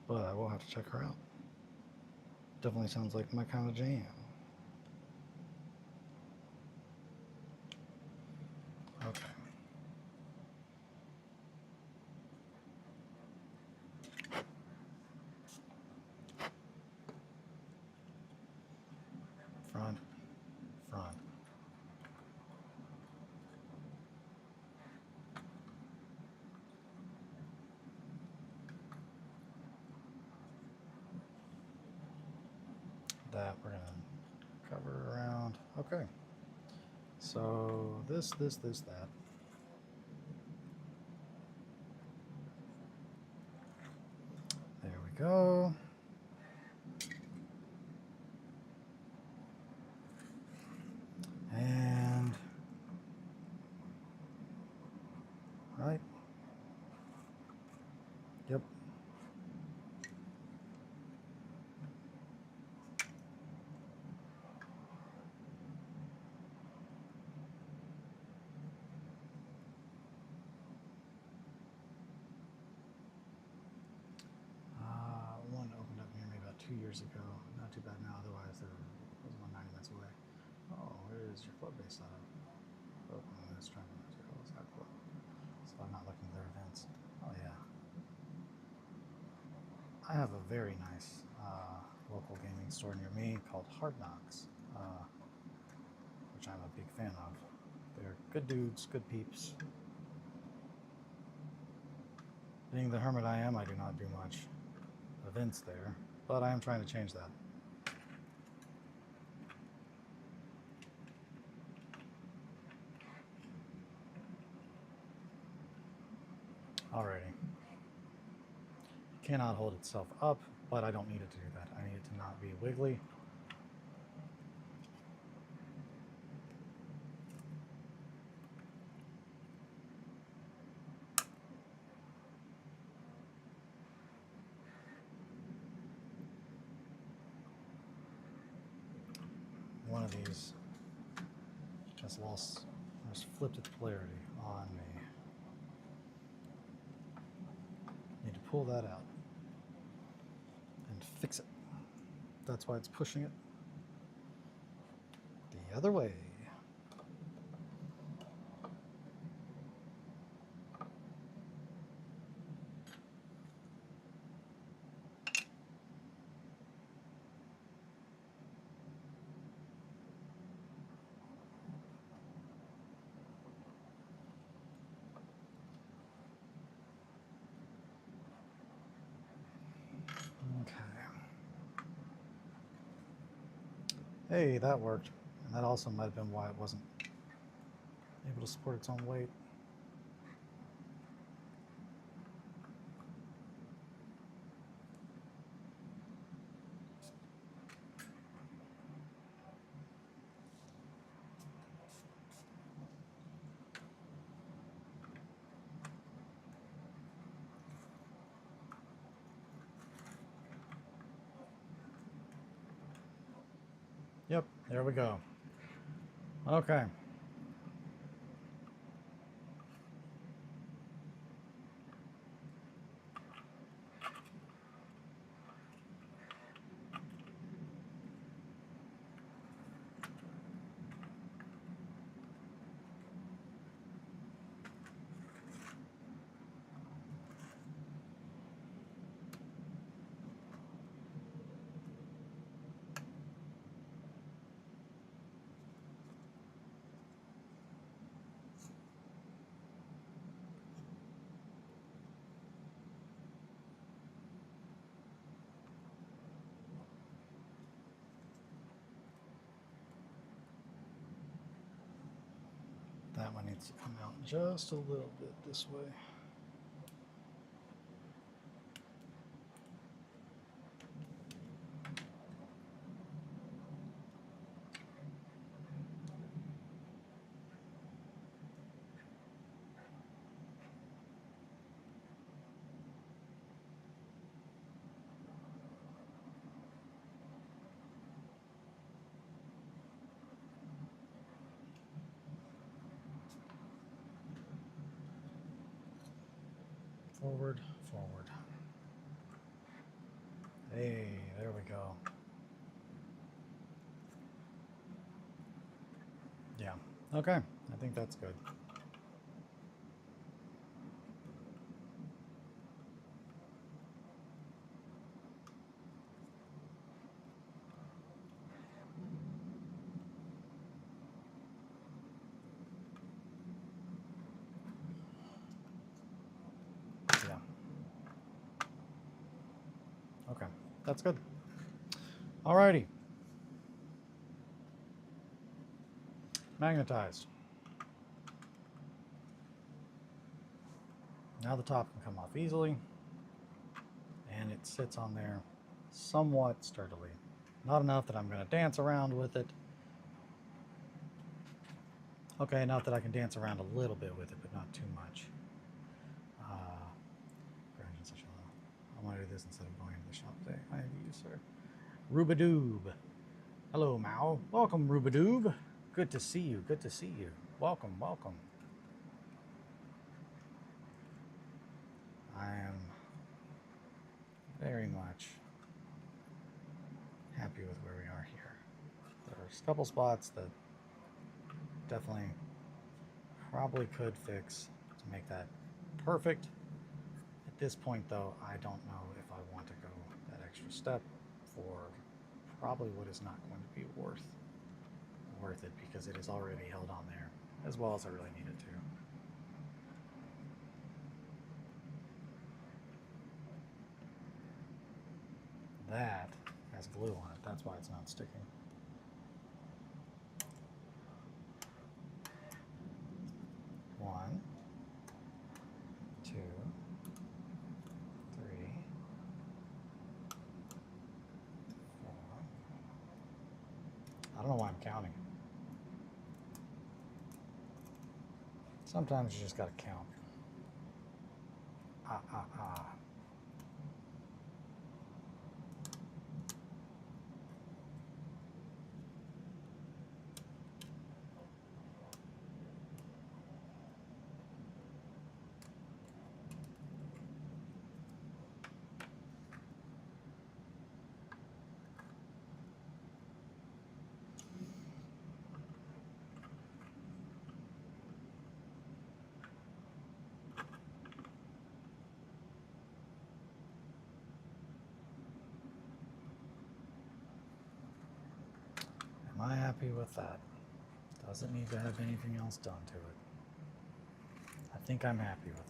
But I will have to check her out. Definitely sounds like my kind of jam. Okay. Front, front. That we're gonna cover around. Okay. So this, that. There we go. And right. Yep. One opened up near me about 2 years ago. Not too bad now, otherwise there was one 90 minutes away. Oh, where is your club base setup? Open this trying to materials at club. So I'm not looking at their events. Oh yeah. I have a very nice local gaming store near me called Hard Knocks, which I'm a big fan of. They're good dudes, good peeps. Being the hermit I am, I do not do much events there, but I am trying to change that. Alrighty. Cannot hold itself up, but I don't need it to do that. I need it to not be wiggly. One of these just flipped its polarity on me. Need to pull that out and fix it. That's why it's pushing it the other way. Hey, that worked. And that also might have been why it wasn't able to support its own weight. Yep, there we go. Okay. That one needs to come out just a little bit this way. Forward, forward. Hey, there we go. Yeah, okay, I think that's good. Yeah. Okay, that's good. Alrighty. Magnetized. Now the top can come off easily, and it sits on there somewhat sturdily. Not enough that I'm going to dance around with it. Okay, enough that I can dance around a little bit with it, but not too much. I want to do this instead of going to the shop today. I have you, sir. Rubadoob. Hello, Mao. Welcome, Rubadoob. Good to see you. Good to see you. Welcome, welcome. I am very much happy with where we are here. There's a couple spots that definitely probably could fix to make that perfect. At this point, though, I don't know if I want to go that extra step for probably what is not going to be worth it, because it is already held on there as well as I really need it to. That has glue on it. That's why it's not sticking. One, two, three, four. I don't know why I'm counting. Sometimes you just gotta count. Ah. Am I happy with that? Doesn't need to have anything else done to it. I think I'm happy with it.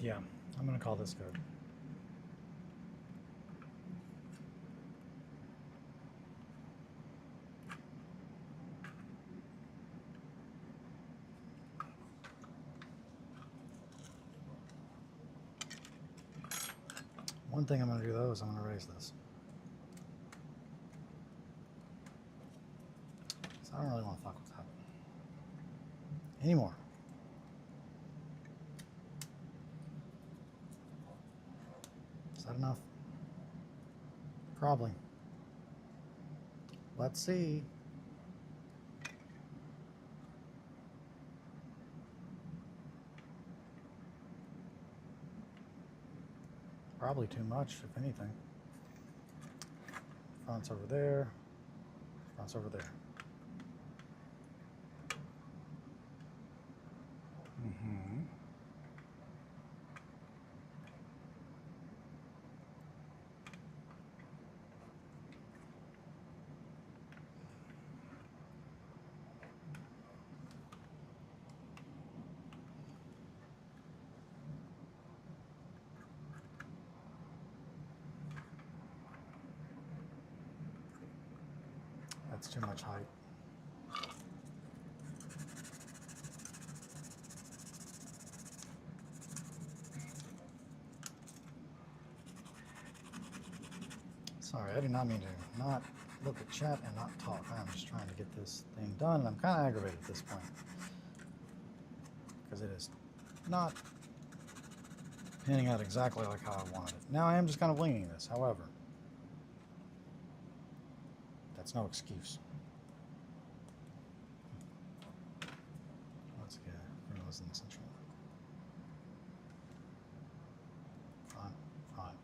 Yeah, I'm gonna call this good. One thing I'm gonna do though is I'm gonna raise this. So I don't really want to fuck with that anymore. Is that enough? Probably. Let's see. Probably too much, if anything. Front's over there. Front's over there. Mm-hmm. That's too much height. Sorry, I did not mean to not look at chat and not talk. I'm just trying to get this thing done, and I'm kind of aggravated at this point because it is not panning out exactly like how I wanted it. Now I am just kind of winging this, however, that's no excuse. Let's get formulas in the central. Front, front.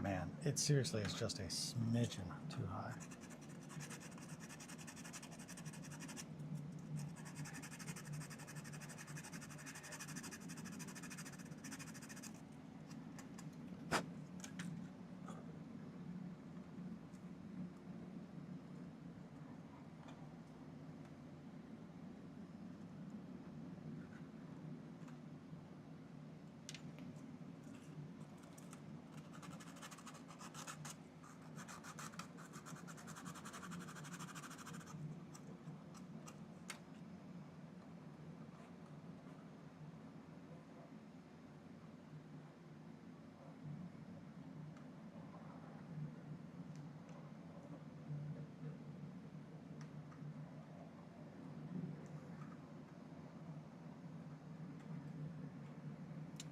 Man, it seriously is just a smidgen too high.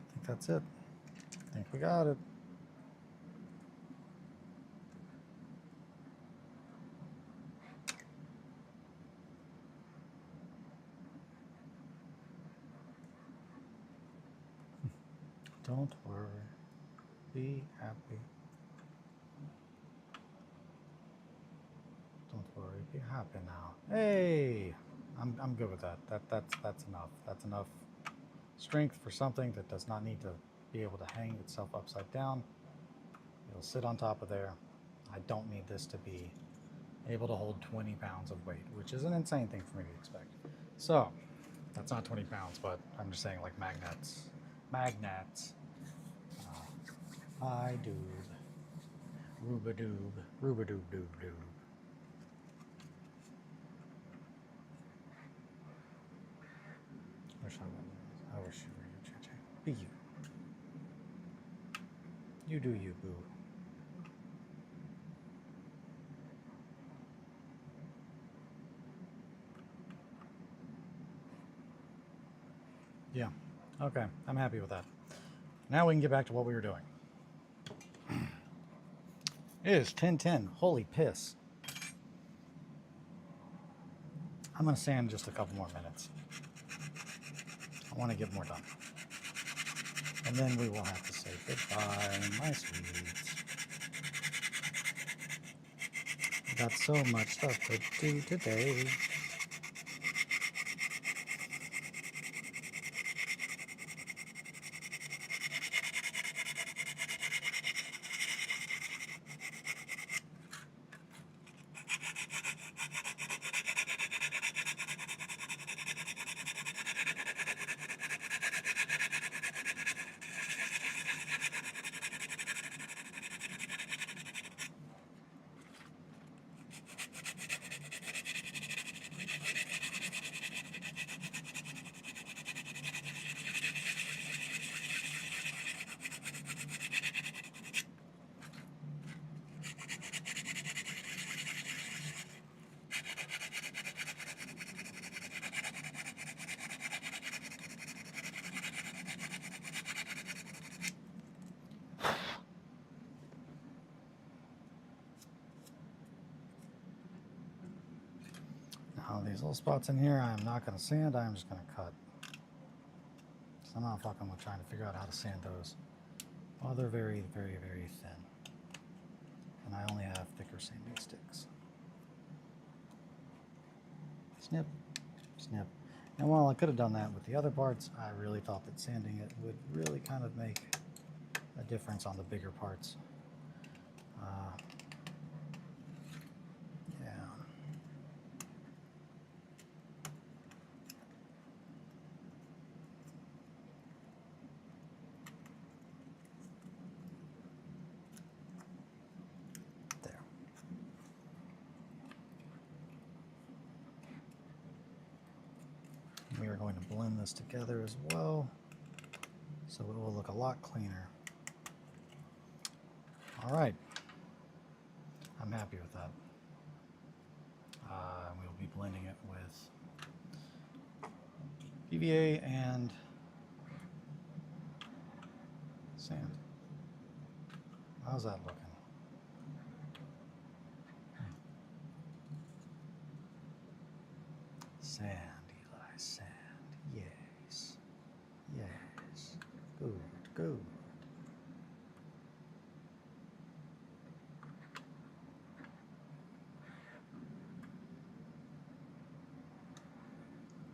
I think that's it. I think we got it. Don't worry. Be happy. Don't worry. Be happy now. Hey, I'm good with that. That's enough. That's enough strength for something that does not need to be able to hang itself upside down. It'll sit on top of there. I don't need this to be able to hold 20 pounds of weight, which is an insane thing for me to expect. So, that's not 20 pounds, but I'm just saying like magnets. Magnets. Hi, dude. Rubadoob. Rubadoob doob doob. I wish you were you, JJ. Be you. You do you, boo. Yeah. Okay, I'm happy with that. Now we can get back to what we were doing. It is 10:10. Holy piss. I'm going to sand just a couple more minutes. I want to get more done. And then we will have to say goodbye, my sweets. Got so much stuff to do today. Now these little spots in here, I'm not going to sand, I'm just going to cut. So I'm not fucking with trying to figure out how to sand those. Well, they're very, very, very thin. And I only have thicker sanding sticks. Snip, snip. And while I could have done that with the other parts, I really thought that sanding it would really kind of make a difference on the bigger parts. Yeah. There. We are going to blend this together as well, so it will look a lot cleaner. All right. I'm happy with that. We'll be blending it with PVA and sand. How's that looking? Sand, Eli, sand. Yes. Yes. Good, good.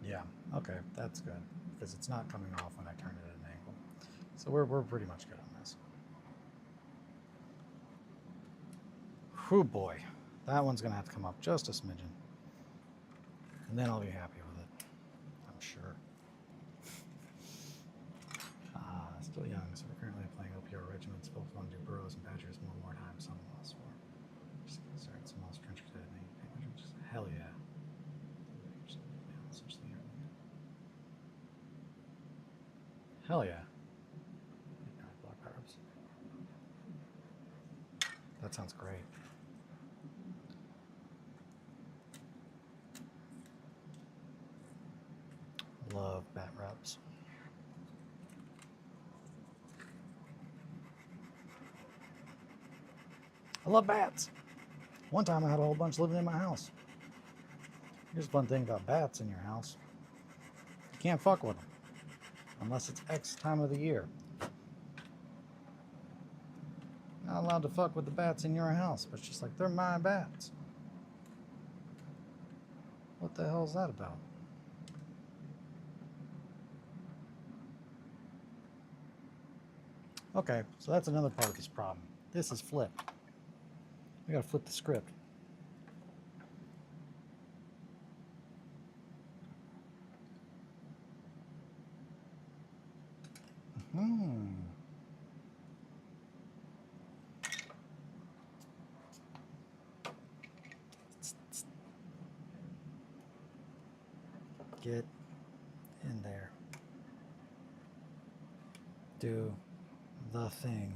Yeah, okay, that's good, because it's not coming off when I turn it at an angle. So we're pretty much good on this. Whew, boy. That one's going to have to come up just a smidgen. And then I'll be happy with it. I'm sure. Still young, so we're currently playing OPR regiments. Both want to do burrows and badgers more time. Some lost for. Just start some lost trench today. Hell yeah. Hell yeah. Block power-ups. That sounds great. Love bat rubs. I love bats. One time I had a whole bunch living in my house. Here's one thing about bats in your house. You can't fuck with them. Unless it's X time of the year. Not allowed to fuck with the bats in your house, but it's just like, they're my bats. What the hell is that about? Okay, so that's another part of this problem. This is flipped. We gotta flip the script. Get in there. Do the thing.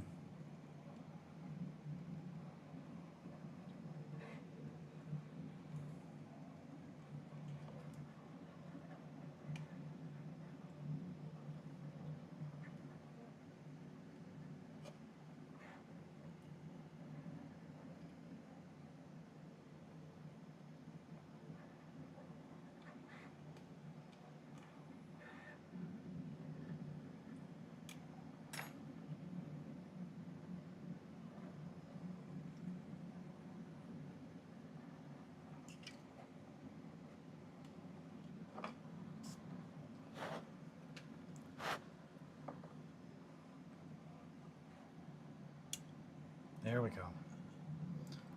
There we go.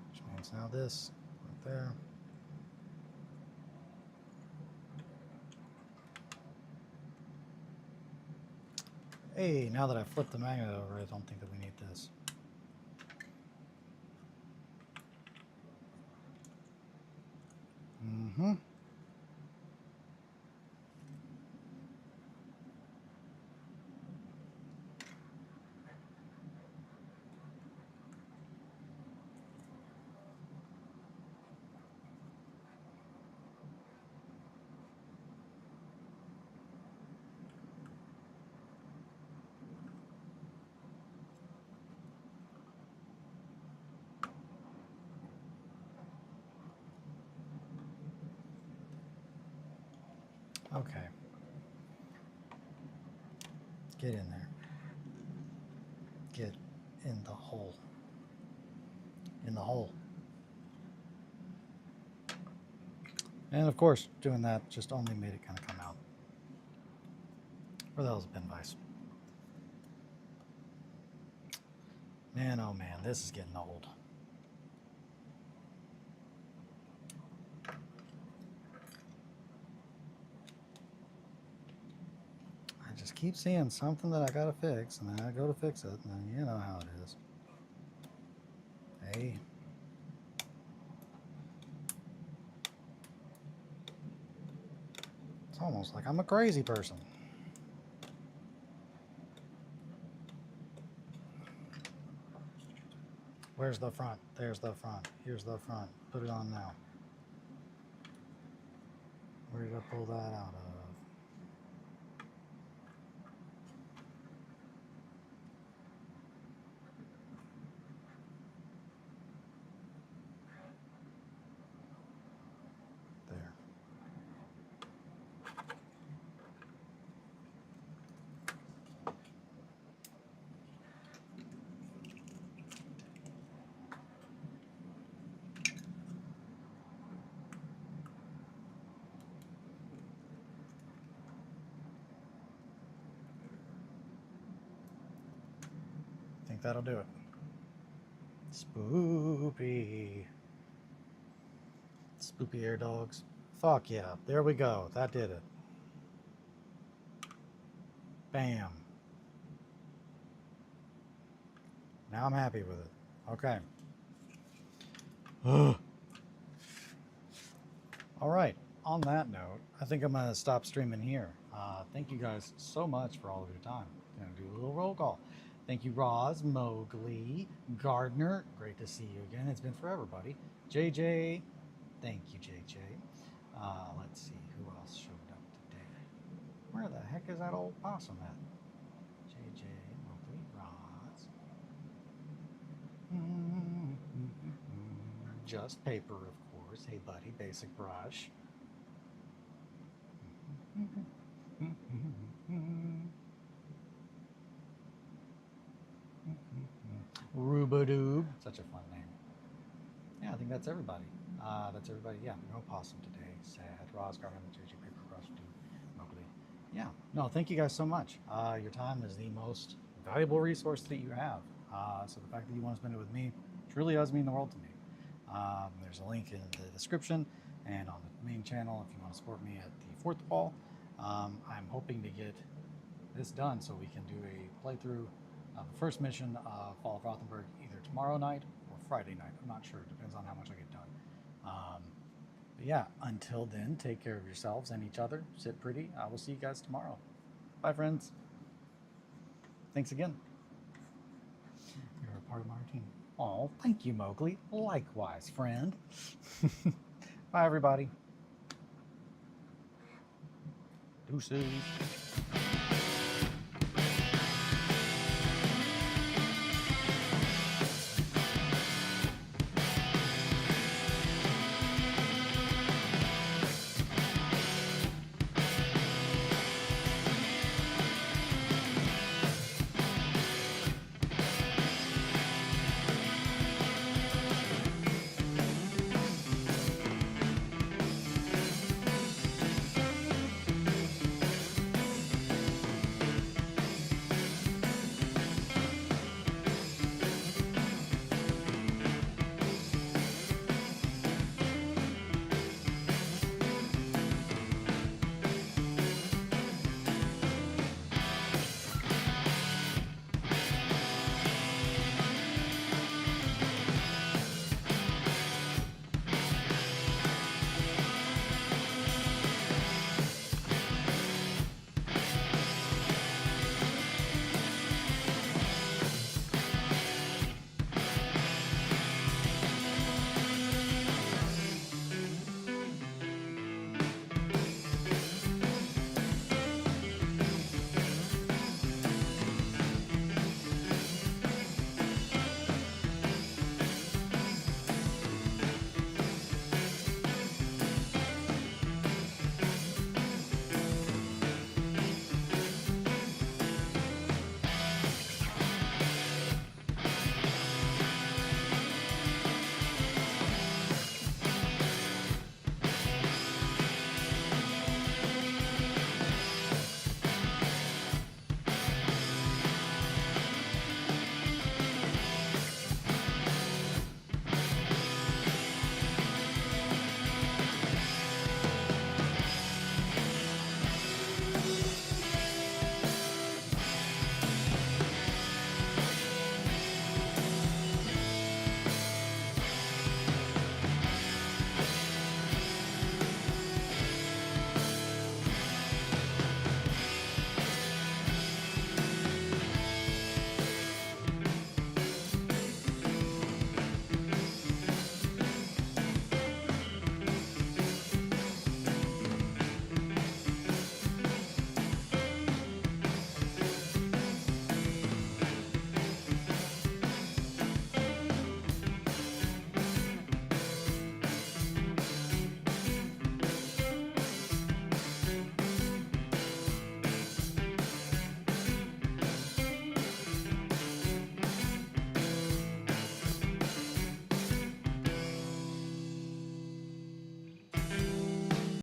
Which means now this right there. Hey, now that I flipped the magnet over, I don't think that we need this. Mm-hmm. Okay. Get in there. Get in the hole. In the hole. And of course, doing that just only made it kind of come out. Where the hell's the pin vise? Man, oh man, this is getting old. I just keep seeing something that I gotta fix, and then I go to fix it, and then you know how it is. Hey. It's almost like I'm a crazy person. Where's the front? There's the front. Here's the front. Put it on now. Where did I pull that out of? There. I think that'll do it. Spoopy. Spoopy air dogs. Fuck yeah. There we go. That did it. Bam. Now I'm happy with it. Okay. All right. On that note, I think I'm going to stop streaming here. Thank you guys so much for all of your time. I'm going to do a little roll call. Thank you, Roz, Mowgli, Gardner. Great to see you again. It's been forever, buddy. JJ. Thank you, JJ. Let's see who else showed up today. Where the heck is that old possum at? JJ, Mowgli, Roz. Just paper, of course. Hey, buddy, basic brush. Rubadoob. Such a fun name. Yeah, I think that's everybody. That's everybody. Yeah, no possum today. Sad. Roz, Garmin, JJ, paper, brush, Mowgli. Yeah. No, thank you guys so much. Your time is the most valuable resource that you have. So the fact that you want to spend it with me truly does mean the world to me. There's a link in the description and on the main channel if you want to support me at the fourth wall. I'm hoping to get this done so we can do a playthrough of the first mission of Fall of Rothenburg either tomorrow night or Friday night. I'm not sure. It depends on how much I get done. But yeah, until then, take care of yourselves and each other. Sit pretty. I will see you guys tomorrow. Bye, friends. Thanks again. You're a part of my routine. Oh, thank you, Mowgli. Likewise, friend. Bye, everybody. Deuces.